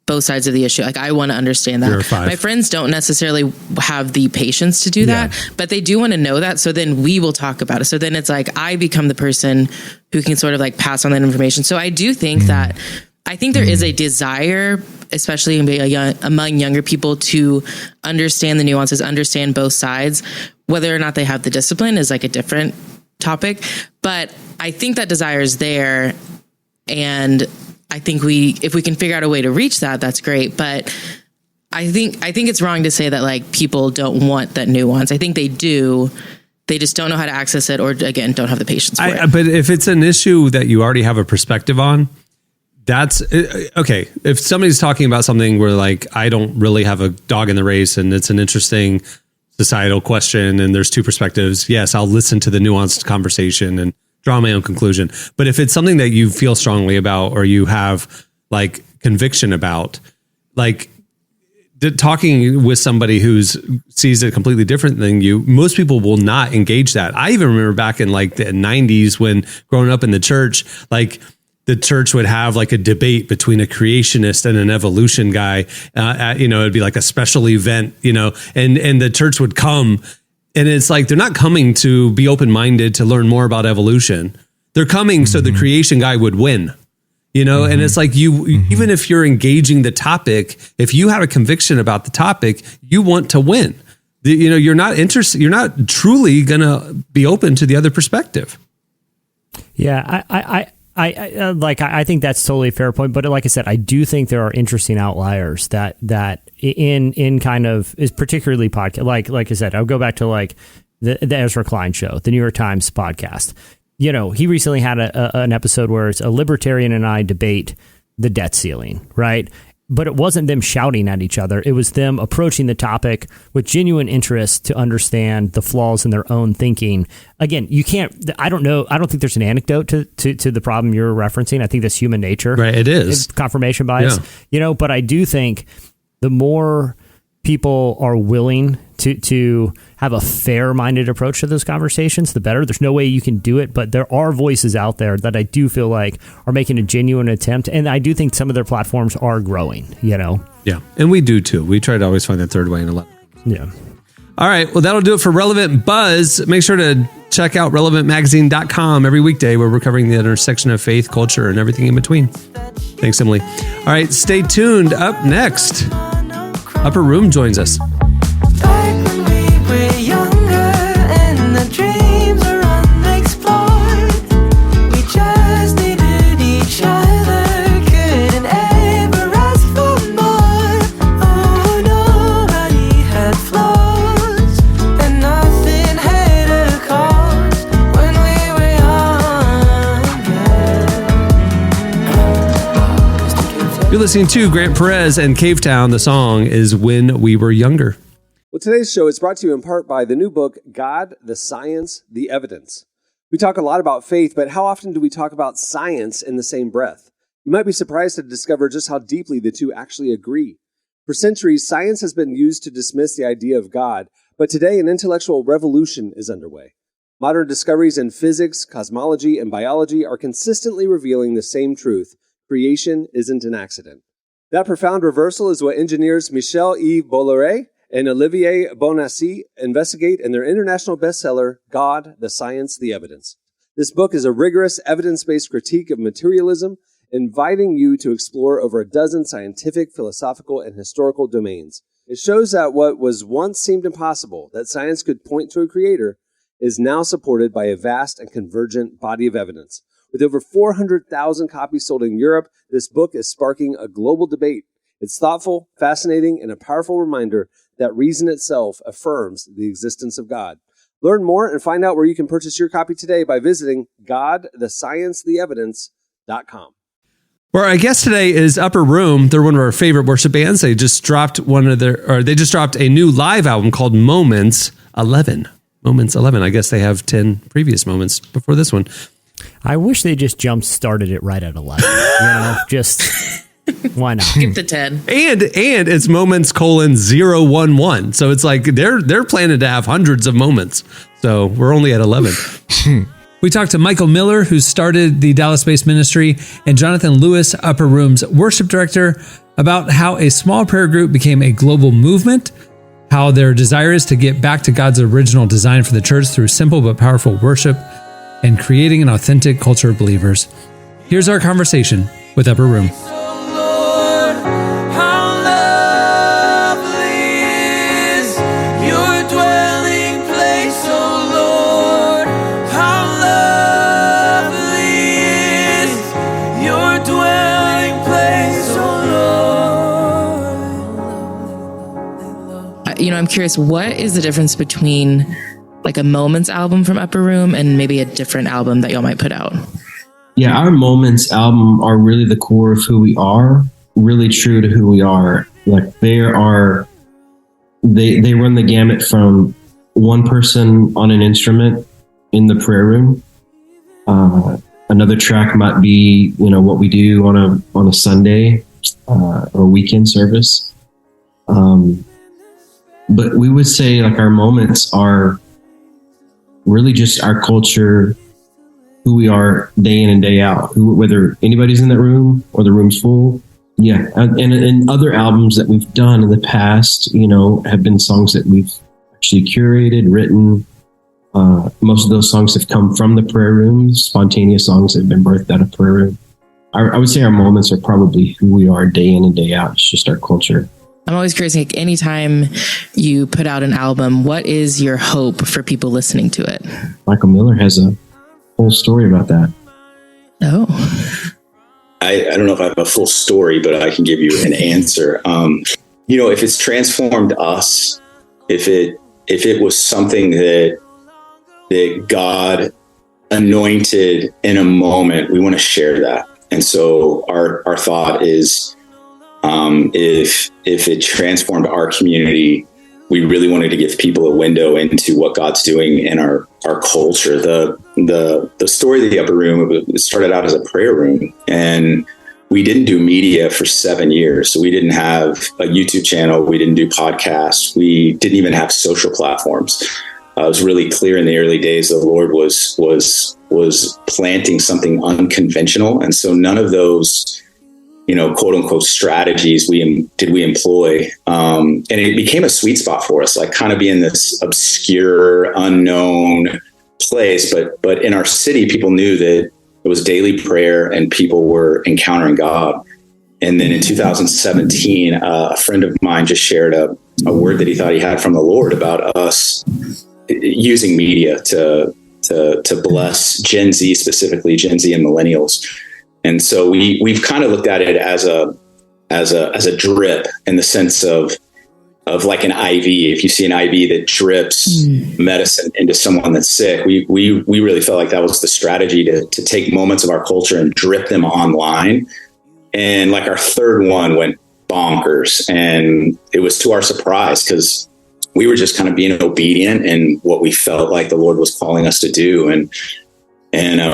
Speaker 5: both sides of the issue. Like, I want to understand that. My friends don't necessarily have the patience to do that, but they do want to know that. So then we will talk about it. So then it's like, I become the person who can sort of like pass on that information. So I do think that, I think there is a desire, especially among younger people, to understand the nuances, understand both sides. Whether or not they have the discipline is like a different topic. But I think that desire is there. And I think if we can figure out a way to reach that, that's great. But I think it's wrong to say that like people don't want that nuance. I think they do. They just don't know how to access it, or again, don't have the patience for it.
Speaker 2: But if it's an issue that you already have a perspective on, that's okay. If somebody's talking about something where like, I don't really have a dog in the race and it's an interesting societal question and there's two perspectives, yes, I'll listen to the nuanced conversation and draw my own conclusion. But if it's something that you feel strongly about or you have like conviction about, like talking with somebody who sees it completely different than you, most people will not engage that. I even remember back in like the 90s when growing up in the church, like the church would have like a debate between a creationist and an evolution guy. It'd be like a special event, and the church would come, and it's like, they're not coming to be open-minded to learn more about evolution. They're coming so the creation guy would win. And it's like even if you're engaging the topic, if you have a conviction about the topic, you want to win. You're not interested. You're not truly going to be open to the other perspective.
Speaker 3: Yeah, I think that's totally a fair point. But like I said, I do think there are interesting outliers that in kind of is particularly podcast. Like I said, I'll go back to like the Ezra Klein show, the New York Times podcast. He recently had an episode where it's a libertarian and I debate the debt ceiling, right? But it wasn't them shouting at each other. It was them approaching the topic with genuine interest to understand the flaws in their own thinking. Again, you can't, I don't know. I don't think there's an anecdote to the problem you're referencing. I think that's human nature.
Speaker 2: Right. It is.
Speaker 3: It's confirmation bias, but I do think the more people are willing to have a fair-minded approach to those conversations, the better. There's no way you can do it, but there are voices out there that I do feel like are making a genuine attempt, and I do think some of their platforms are growing, Yeah,
Speaker 2: and we do too. We try to always find that third way in 11.
Speaker 3: Yeah.
Speaker 2: All right, well, that'll do it for Relevant Buzz. Make sure to check out relevantmagazine.com every weekday where we're covering the intersection of faith, culture, and everything in between. Thanks, Emily. All right, stay tuned. Up next, Upper Room joins us.
Speaker 6: Back when we were younger and the dreams were unexplored, we just needed each other, couldn't ever ask for more. Oh, nobody had flaws and nothing had a cause when we were younger.
Speaker 2: You're listening to Grant Perez and Cavetown. The song is When We Were Younger. Well, today's show is brought to you in part by the new book, God, the Science, the Evidence. We talk a lot about faith, but how often do we talk about science in the same breath? You might be surprised to discover just how deeply the two actually agree. For centuries, science has been used to dismiss the idea of God, but today an intellectual revolution is underway. Modern discoveries in physics, cosmology, and biology are consistently revealing the same truth: creation isn't an accident. That profound reversal is what engineers Michel-Yves Bolloré and Olivier Bonassi investigate in their international bestseller, God, the Science, the Evidence. This book is a rigorous, evidence-based critique of materialism, inviting you to explore over a dozen scientific, philosophical, and historical domains. It shows that what was once seemed impossible, that science could point to a creator, is now supported by a vast and convergent body of evidence. With over 400,000 copies sold in Europe, this book is sparking a global debate. It's thoughtful, fascinating, and a powerful reminder that reason itself affirms the existence of God. Learn more and find out where you can purchase your copy today by visiting godthesciencetheevidence.com. Well, our guest today is Upper Room. They're one of our favorite worship bands. They just dropped a new live album called Moments 11. Moments 11. I guess they have 10 previous moments before this one.
Speaker 3: I wish they just jump started it right at 11. Just why not?
Speaker 5: Skip the 10.
Speaker 2: And it's moments : 011. So it's like they're planning to have hundreds of moments. So we're only at 11. We talked to Michael Miller, who started the Dallas-based ministry, and Jonathan Lewis, Upper Room's worship director, about how a small prayer group became a global movement, how their desire is to get back to God's original design for the church through simple but powerful worship, and creating an authentic culture of believers. Here's our conversation with Upper Room.
Speaker 6: Lord, how lovely is your dwelling place, oh Lord, how lovely is your dwelling
Speaker 5: I'm curious, what is the difference between like a Moments album from Upper Room and maybe a different album that y'all might put out?
Speaker 7: Yeah, our Moments album are really the core of who we are, really true to who we are. Like they run the gamut from one person on an instrument in the prayer room. Another track might be, what we do on a Sunday or weekend service. But we would say like our moments are really just our culture, who we are day in and day out, whether anybody's in that room or the room's full. Yeah. And other albums that we've done in the past, have been songs that we've actually curated, written. Most of those songs have come from the prayer room, spontaneous songs that have been birthed out of prayer room. I would say our moments are probably who we are day in and day out. It's just our culture.
Speaker 5: I'm always curious, like anytime you put out an album, what is your hope for people listening to it?
Speaker 7: Michael Miller has a whole story about that.
Speaker 5: Oh.
Speaker 8: I don't know if I have a full story, but I can give you an answer. If it's transformed us, if it was something that God anointed in a moment, we want to share that. And so our thought is, if it transformed our community, we really wanted to give people a window into what God's doing in our culture. The story of the Upper Room, it started out as a prayer room, and we didn't do media for 7 years. So we didn't have a YouTube channel. We didn't do podcasts. We didn't even have social platforms. It was really clear in the early days the Lord was planting something unconventional. And so none of those, quote unquote strategies we employ. And it became a sweet spot for us, like kind of being this obscure, unknown place. But in our city, people knew that it was daily prayer and people were encountering God. And then in 2017, a friend of mine just shared a word that he thought he had from the Lord about us using media to bless Gen Z, specifically Gen Z and millennials. And so we've kind of looked at it as a drip, in the sense of like an IV. If you see an IV that drips medicine into someone that's sick, we really felt like that was the strategy to take moments of our culture and drip them online. And like our third one went bonkers, and it was to our surprise, because we were just kind of being obedient in what we felt like the Lord was calling us to do. And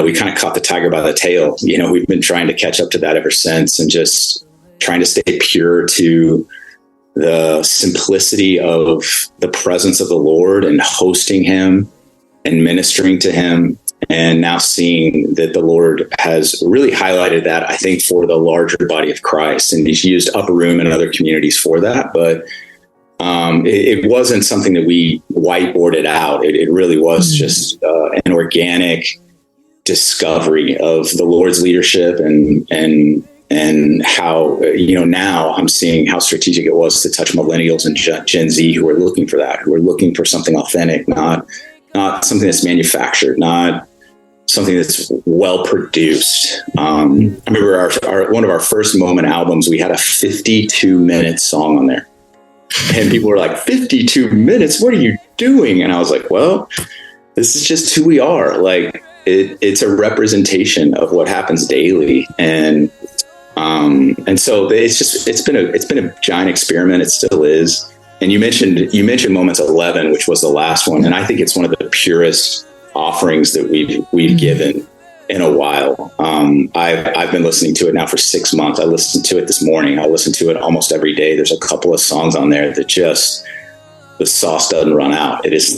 Speaker 8: we kind of caught the tiger by the tail. We've been trying to catch up to that ever since, and just trying to stay pure to the simplicity of the presence of the Lord and hosting him and ministering to him. And now seeing that the Lord has really highlighted that, I think, for the larger body of Christ. And he's used Upper Room and other communities for that. But it wasn't something that we whiteboarded out. It really was just an organic discovery of the Lord's leadership, and how, now I'm seeing how strategic it was to touch millennials and Gen Z who are looking for that, who are looking for something authentic, not something that's manufactured, not something that's well produced. I remember one of our first Moment albums, we had a 52-minute song on there. And people were like, 52 minutes? What are you doing? And I was like, well, this is just who we are. Like it's a representation of what happens daily. And so it's been a giant experiment. It still is. And you mentioned Moments 11, which was the last one. And I think it's one of the purest offerings that we've given in a while. I've been listening to it now for 6 months. I listened to it this morning. I listen to it almost every day. There's a couple of songs on there that just, the sauce doesn't run out. It is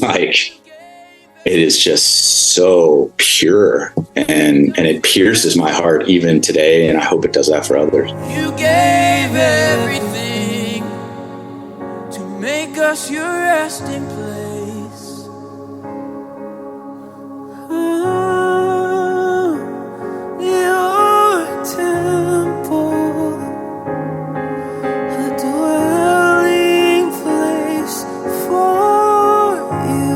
Speaker 8: just so pure, and it pierces my heart even today. And I hope it does that for others.
Speaker 6: You gave everything to make us your resting place. Your temple, a dwelling place for you,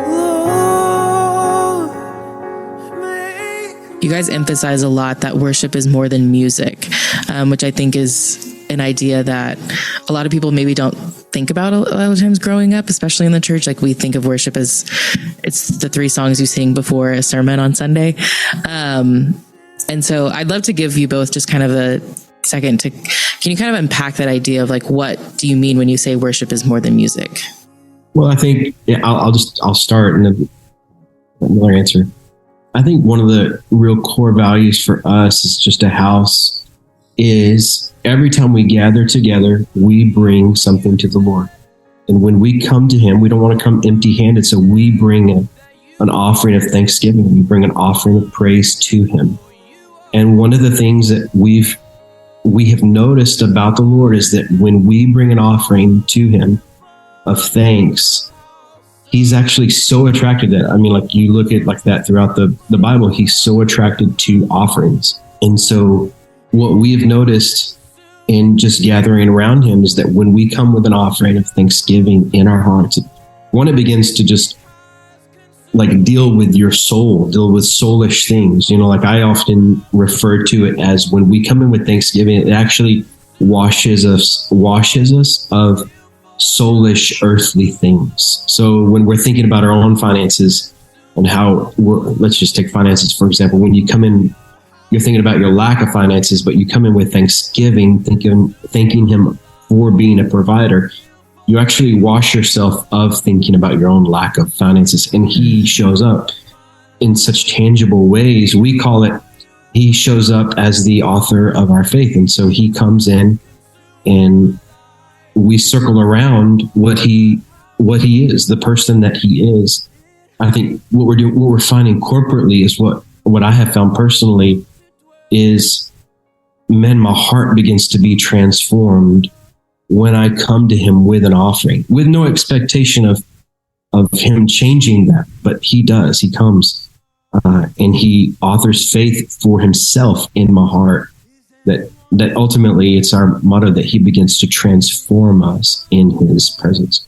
Speaker 6: Lord.
Speaker 5: You guys emphasize a lot that worship is more than music, which I think is an idea that a lot of people maybe don't think about a lot of times growing up, especially in the church. Like we think of worship as it's the 3 songs you sing before a sermon on Sunday. And so I'd love to give you both just kind of a second to, can you kind of unpack that idea of like, what do you mean when you say worship is more than music?
Speaker 7: Well, I think I'll start and then another answer. I think one of the real core values for us is just a house is every time we gather together, we bring something to the Lord. And when we come to him, we don't want to come empty handed. So we bring an offering of thanksgiving. We bring an offering of praise to him. And one of the things that we have noticed about the Lord is that when we bring an offering to him of thanks, he's actually so attracted to that. I mean, like you look at like that throughout the Bible, he's so attracted to offerings. And so what we have noticed in just gathering around him is that when we come with an offering of thanksgiving in our hearts, one, it begins to just like deal with your soul, deal with soulish things. You know, like I often refer to it as when we come in with thanksgiving, it actually washes us of soulish earthly things. So when we're thinking about our own finances and let's just take finances, for example, when you come in, you're thinking about your lack of finances, but you come in with thanksgiving, thanking him for being a provider. You actually wash yourself of thinking about your own lack of finances, and he shows up in such tangible ways. We call it, he shows up as the author of our faith. And so he comes in and we circle around what he is, the person that he is. I think what we're finding corporately is what I have found personally is, man, my heart begins to be transformed when I come to him with an offering, with no expectation of him changing that, but he does. He comes and he authors faith for himself in my heart. That ultimately it's our motto that he begins to transform us in his presence.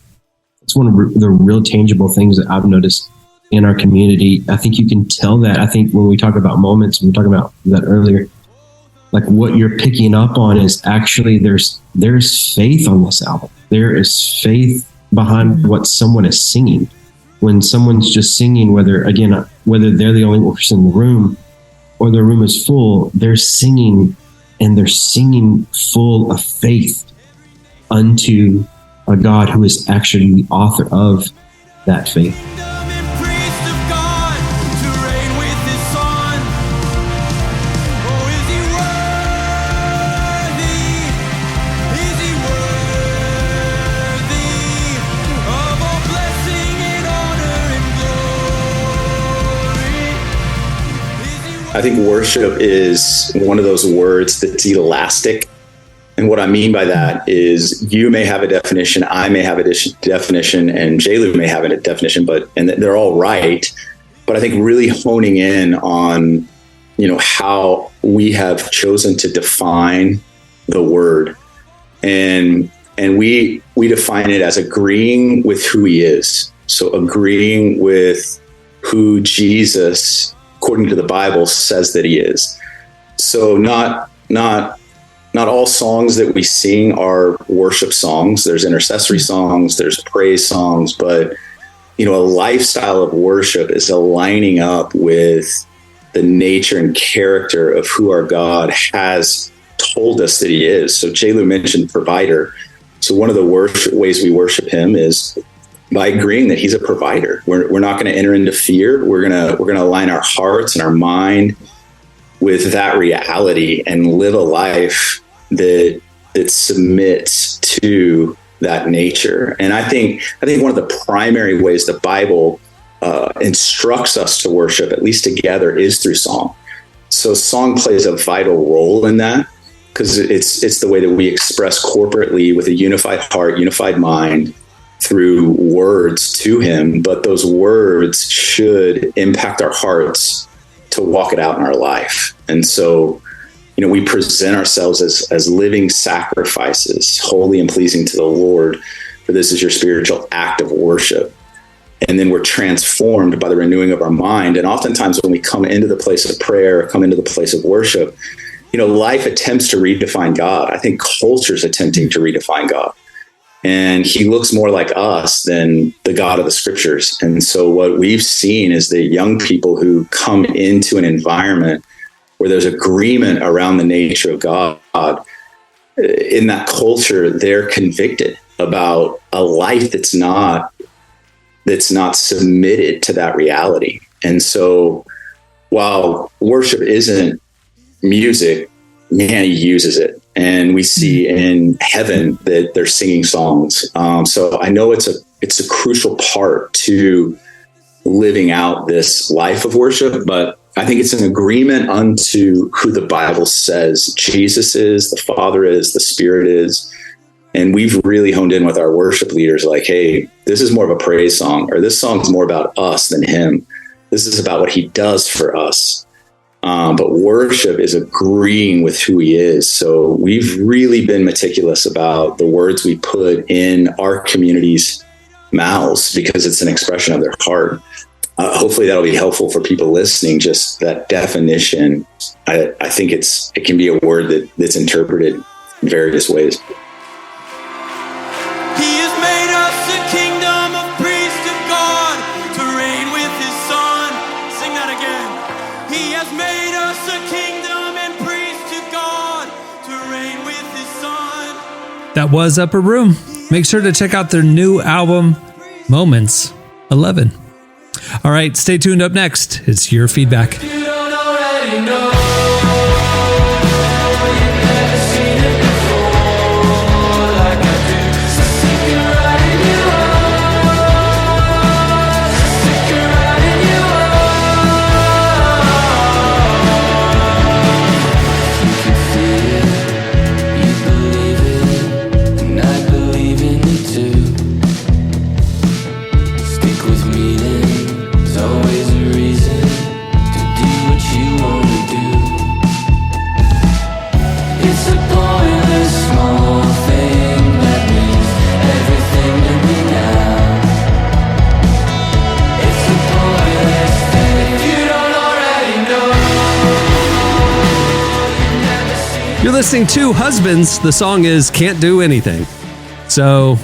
Speaker 7: It's one of the real tangible things that I've noticed in our community. I think you can tell that. I think when we talk about moments, we were talking about that earlier, like what you're picking up on is actually there's faith on this album. There is faith behind what someone is singing. When someone's just singing, whether they're the only person in the room or the room is full, they're singing, and they're singing full of faith unto a God who is actually the author of that faith.
Speaker 8: I think worship is one of those words that's elastic. And what I mean by that is you may have a definition, I may have a definition, and J-Lu may have a definition, and they're all right. But I think really honing in on, how we have chosen to define the word. And we define it as agreeing with who he is. So agreeing with who Jesus, according to the Bible, says that he is. So not all songs that we sing are worship songs. There's intercessory songs, there's praise songs, but a lifestyle of worship is aligning up with the nature and character of who our God has told us that he is. So J-Lu mentioned provider. So one of the ways we worship him is by agreeing that he's a provider. We're not going to enter into fear. We're going to align our hearts and our mind with that reality and live a life that submits to that nature. And I think one of the primary ways the Bible instructs us to worship, at least together, is through song. So song plays a vital role in that, because it's the way that we express corporately with a unified heart, unified mind, through words to him. But those words should impact our hearts to walk it out in our life. And so, we present ourselves as living sacrifices, holy and pleasing to the Lord, for this is your spiritual act of worship. And then we're transformed by the renewing of our mind. And oftentimes when we come into the place of prayer, come into the place of worship, life attempts to redefine God. I think culture's attempting to redefine God. And he looks more like us than the God of the scriptures. And so what we've seen is that young people who come into an environment where there's agreement around the nature of God, in that culture, they're convicted about a life that's not submitted to that reality. And so while worship isn't music, man, he uses it. And we see in heaven that they're singing songs. So I know it's a crucial part to living out this life of worship, but I think it's an agreement unto who the Bible says Jesus is, the Father is, the Spirit is. And we've really honed in with our worship leaders like, hey, this is more of a praise song, or this song's more about us than him. This is about what he does for us. But worship is agreeing with who he is. So we've really been meticulous about the words we put in our community's mouths because it's an expression of their heart. Hopefully that'll be helpful for people listening. Just that definition, I think it can be a word that's interpreted in various ways.
Speaker 6: He has made us a kingdom of priests of God to reign with his son. Sing that again. He has made us a kingdom and priests of God to reign with his son.
Speaker 2: That was Upper Room. Make sure to check out their new album, Moments 11. All right, stay tuned. Up next, it's your feedback.
Speaker 6: You don't already know.
Speaker 2: You're listening to Husbands. The song is Can't Do Anything. So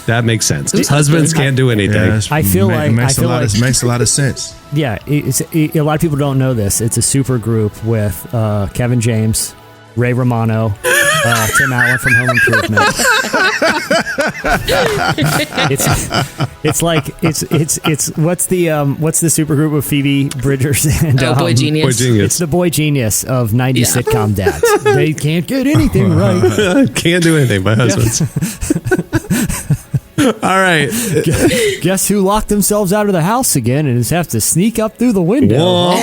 Speaker 2: that makes sense. Husbands can't do anything.
Speaker 4: Yeah,
Speaker 3: I feel like-
Speaker 4: makes
Speaker 3: I feel like-
Speaker 4: makes a lot of sense.
Speaker 3: Yeah, a lot of people don't know this. It's a super group with Kevin James, Ray Romano, Tim Allen from Home Improvement. it's what's the super group of Phoebe Bridgers and
Speaker 5: Boy Genius.
Speaker 2: Boy Genius.
Speaker 3: It's the Boy Genius of 90s sitcom dads. They can't get anything right.
Speaker 2: Can't do anything by husbands. All right.
Speaker 3: Guess who locked themselves out of the house again and just have to sneak up through the window?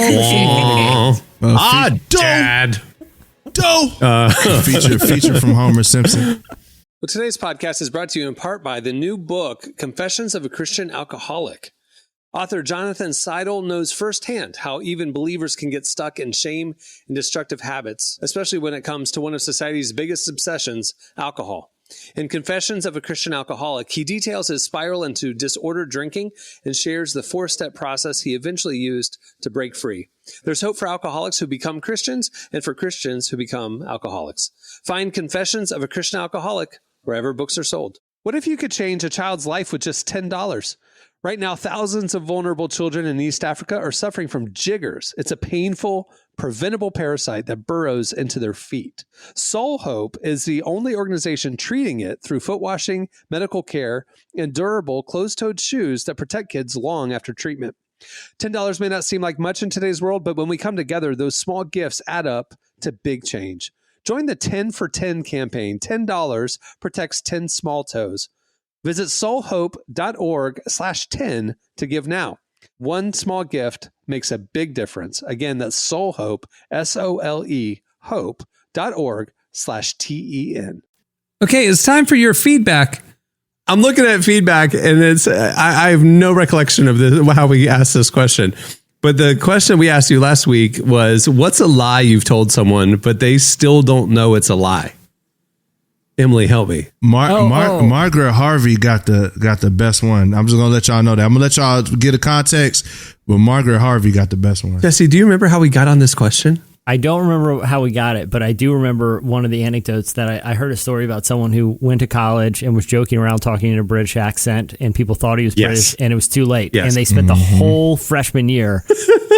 Speaker 2: Dad.
Speaker 4: Feature from Homer Simpson.
Speaker 2: Well, today's podcast is brought to you in part by the new book, Confessions of a Christian Alcoholic. Author Jonathan Seidel knows firsthand how even believers can get stuck in shame and destructive habits, especially when it comes to one of society's biggest obsessions, alcohol. In Confessions of a Christian Alcoholic, he details his spiral into disordered drinking and shares the 4-step process he eventually used to break free. There's hope for alcoholics who become Christians and for Christians who become alcoholics. Find Confessions of a Christian Alcoholic wherever books are sold. What if you could change a child's life with just $10? Right now, thousands of vulnerable children in East Africa are suffering from jiggers. It's a painful, preventable parasite that burrows into their feet. Soul Hope is the only organization treating it through foot washing, medical care, and durable closed-toed shoes that protect kids long after treatment. $10 may not seem like much in today's world, but when we come together, those small gifts add up to big change. Join the 10 for 10 campaign. $10 protects 10 small toes. Visit soulhope.org/10 to give now. One small gift makes a big difference. Again, that's soulhope, SOLE, hope.org/TEN. Okay, it's time for your feedback. I'm looking at feedback and I have no recollection of this, how we asked this question. But the question we asked you last week was, what's a lie you've told someone, but they still don't know it's a lie? Emily, help me.
Speaker 4: Margaret Harvey got the best one. I'm just gonna let y'all know that. I'm gonna let y'all get a context, but Margaret Harvey got the best one.
Speaker 2: Jesse, do you remember how we got on this question?
Speaker 3: I don't remember how we got it, but I do remember one of the anecdotes that I heard a story about someone who went to college and was joking around talking in a British accent, and people thought he was British, and it was too late.
Speaker 2: Yes.
Speaker 3: And they spent the whole freshman year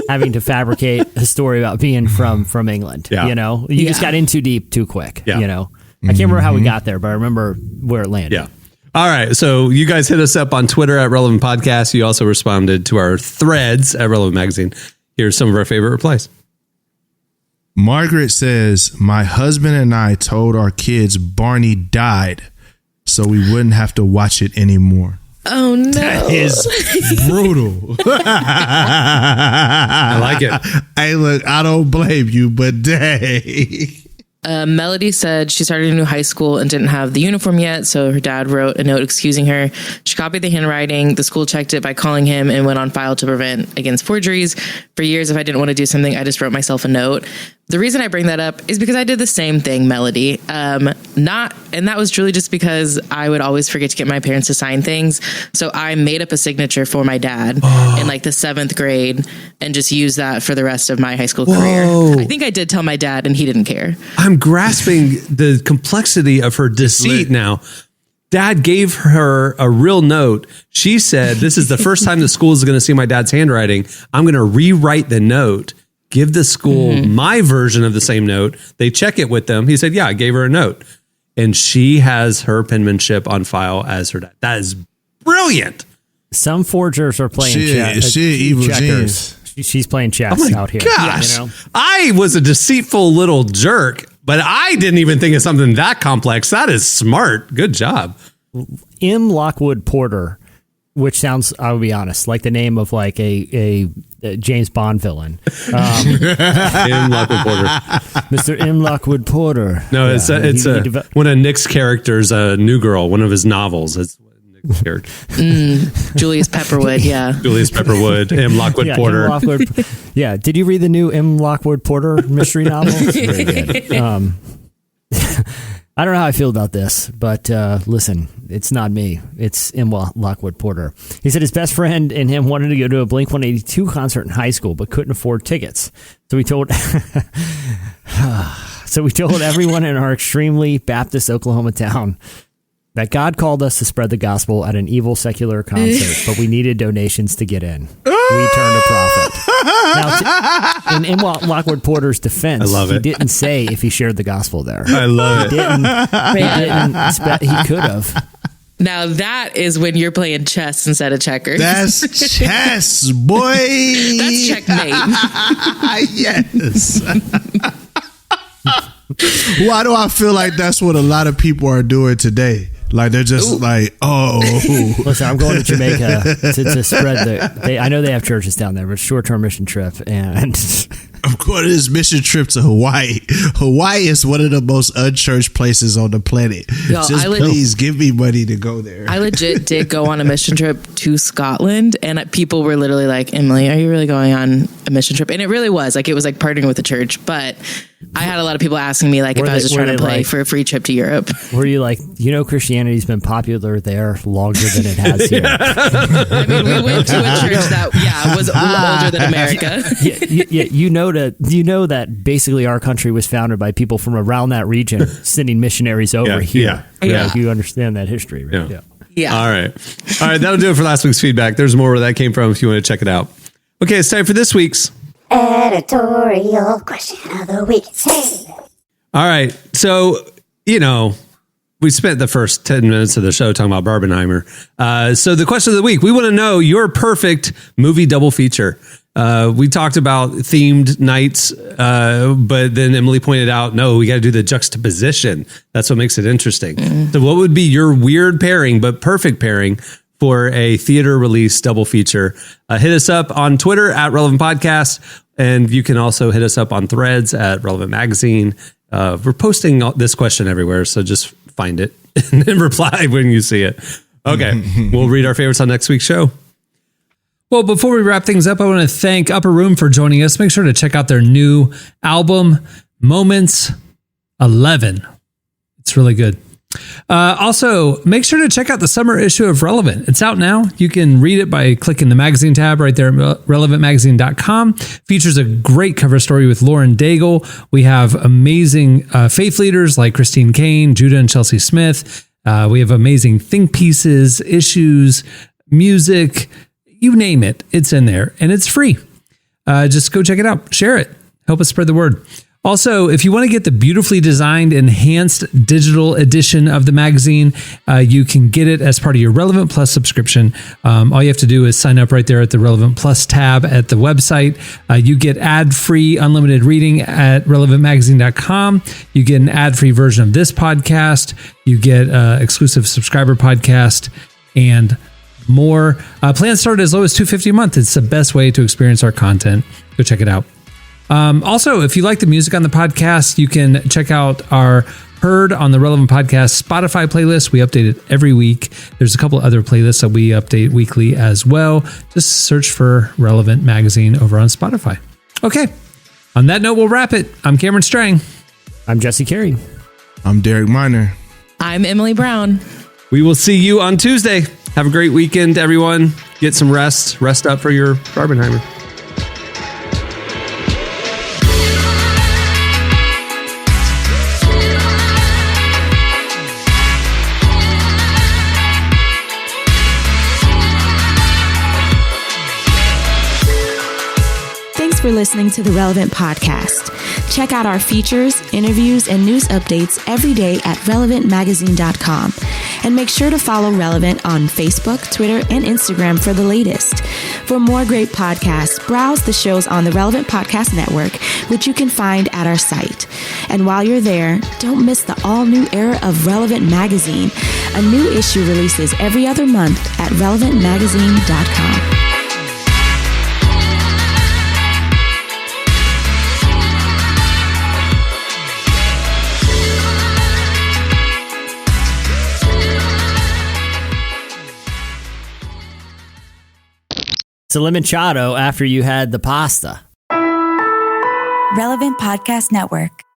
Speaker 3: having to fabricate a story about being from England.
Speaker 2: Yeah.
Speaker 3: You know, you just got in too deep too quick.
Speaker 2: Yeah.
Speaker 3: You know, I can't remember how we got there, but I remember where it landed.
Speaker 2: Yeah. All right. So you guys hit us up on Twitter at Relevant Podcast. You also responded to our threads at Relevant Magazine. Here's some of our favorite replies.
Speaker 4: Margaret says, my husband and I told our kids Barney died so we wouldn't have to watch it anymore.
Speaker 5: Oh no.
Speaker 4: That is brutal.
Speaker 2: I like it.
Speaker 4: Hey, look, I don't blame you, but dang.
Speaker 5: Melody said she started a new high school and didn't have the uniform yet, so her dad wrote a note excusing her. She copied the handwriting. The school checked it by calling him and went on file to prevent against forgeries. For years, if I didn't want to do something, I just wrote myself a note. The reason I bring that up is because I did the same thing, Melody. And that was truly just because I would always forget to get my parents to sign things. So I made up a signature for my dad in like the 7th grade and just used that for the rest of my high school career. I think I did tell my dad and he didn't care.
Speaker 2: I'm grasping the complexity of her deceit now. Dad gave her a real note. She said, this is the first time the school is going to see my dad's handwriting. I'm going to rewrite the note, give the school my version of the same note. They check it with them. He said, yeah, I gave her a note. And she has her penmanship on file as her dad. That is brilliant.
Speaker 3: Some forgers are playing
Speaker 4: evil
Speaker 3: checkers. She's playing chess out here.
Speaker 2: Gosh,
Speaker 3: You know?
Speaker 2: I was a deceitful little jerk, but I didn't even think of something that complex. That is smart. Good job.
Speaker 3: M. Lockwood Porter, which sounds, I'll be honest, like the name of like a James Bond villain.
Speaker 2: M. Lockwood Porter.
Speaker 3: Mr. M. Lockwood Porter.
Speaker 2: No, it's one of Nick's characters, New Girl, one of his novels. It's Nick's character.
Speaker 5: Julius Pepperwood, yeah.
Speaker 2: Julius Pepperwood, M. Lockwood Porter.
Speaker 3: M. Lockwood, yeah. Did you read the new M. Lockwood Porter mystery novel? It's very good. I don't know how I feel about this, but listen, it's not me. It's M. Lockwood Porter. He said his best friend and him wanted to go to a Blink-182 concert in high school, but couldn't afford tickets. So we told everyone in our extremely Baptist Oklahoma town that God called us to spread the gospel at an evil secular concert, but we needed donations to get in. We turned a profit. Now, in Lockwood Porter's defense,
Speaker 2: I love it.
Speaker 3: He didn't say if he shared the gospel there.
Speaker 2: I love it.
Speaker 3: He could have.
Speaker 5: Now that is when you're playing chess instead of checkers.
Speaker 4: That's chess, boy.
Speaker 5: That's checkmate.
Speaker 4: Yes. Why do I feel like that's what a lot of people are doing today? Like they're just like, oh.
Speaker 3: Listen, I'm going to Jamaica to spread I know they have churches down there, but short-term mission trip, and
Speaker 4: I'm going on this mission trip to Hawaii. Hawaii is one of the most unchurched places on the planet.
Speaker 5: Yo,
Speaker 4: Please give me money to go there.
Speaker 5: I legit did go on a mission trip to Scotland, and people were literally like, Emily, are you really going on a mission trip? And it really was. Like, it was like partnering with the church, but I had a lot of people asking me like if I was just trying to play for a free trip to Europe.
Speaker 3: Were you like, Christianity's been popular there longer than it has here?
Speaker 5: I mean, we went to a church that was older than America.
Speaker 3: You know that basically our country was founded by people from around that region sending missionaries over here.
Speaker 5: Yeah.
Speaker 3: You understand that history, right?
Speaker 5: Yeah.
Speaker 2: All right. That'll do it for last week's feedback. There's more where that came from if you want to check it out. Okay, it's time for this week's
Speaker 1: Editorial question of the week.
Speaker 2: All right. So, we spent the first 10 minutes of the show talking about Barbenheimer. So the question of the week, we want to know your perfect movie double feature. We talked about themed nights, but then Emily pointed out, no, we got to do the juxtaposition. That's what makes it interesting. So what would be your weird pairing, but perfect pairing for a theater release double feature? Hit us up on Twitter at Relevant Podcast. And you can also hit us up on Threads at Relevant Magazine. We're posting this question everywhere, so just find it and then reply when you see it. Okay, we'll read our favorites on next week's show. Well, before we wrap things up, I want to thank Upperroom for joining us. Make sure to check out their new album, Moments 11. It's really good. Also, make sure to check out the summer issue of Relevant. It's out now. You can read it by clicking the magazine tab right there at relevantmagazine.com. Features a great cover story with Lauren Daigle. We have amazing faith leaders like Christine Kane, Judah and Chelsea Smith. We have amazing think pieces, issues, music, you name it. It's in there and it's free. Just go check it out. Share it. Help us spread the word. Also, if you want to get the beautifully designed, enhanced digital edition of the magazine, you can get it as part of your Relevant Plus subscription. All you have to do is sign up right there at the Relevant Plus tab at the website. You get ad-free unlimited reading at relevantmagazine.com. You get an ad-free version of this podcast. You get exclusive subscriber podcast and more. Plans start as low as $250 a month. It's the best way to experience our content. Go check it out. Also, if you like the music on the podcast, you can check out our Heard on the Relevant Podcast Spotify playlist. We update it every week. There's a couple other playlists that we update weekly as well. Just search for Relevant Magazine over on Spotify. Okay. On that note, we'll wrap it. I'm Cameron Strang.
Speaker 3: I'm Jesse Carey.
Speaker 4: I'm Derek Miner.
Speaker 5: I'm Emily Brown.
Speaker 2: We will see you on Tuesday. Have a great weekend, everyone. Get some rest. Rest up for your Barbenheimer.
Speaker 9: Thanks for listening to the Relevant Podcast. Check out our features, interviews, and news updates every day at relevantmagazine.com. And make sure to follow Relevant on Facebook, Twitter, and Instagram for the latest. For more great podcasts, browse the shows on the Relevant Podcast Network, which you can find at our site. And while you're there, don't miss the all-new era of Relevant Magazine. A new issue releases every other month at relevantmagazine.com.
Speaker 3: It's a limoncello after you had the pasta.
Speaker 10: Relevant Podcast Network.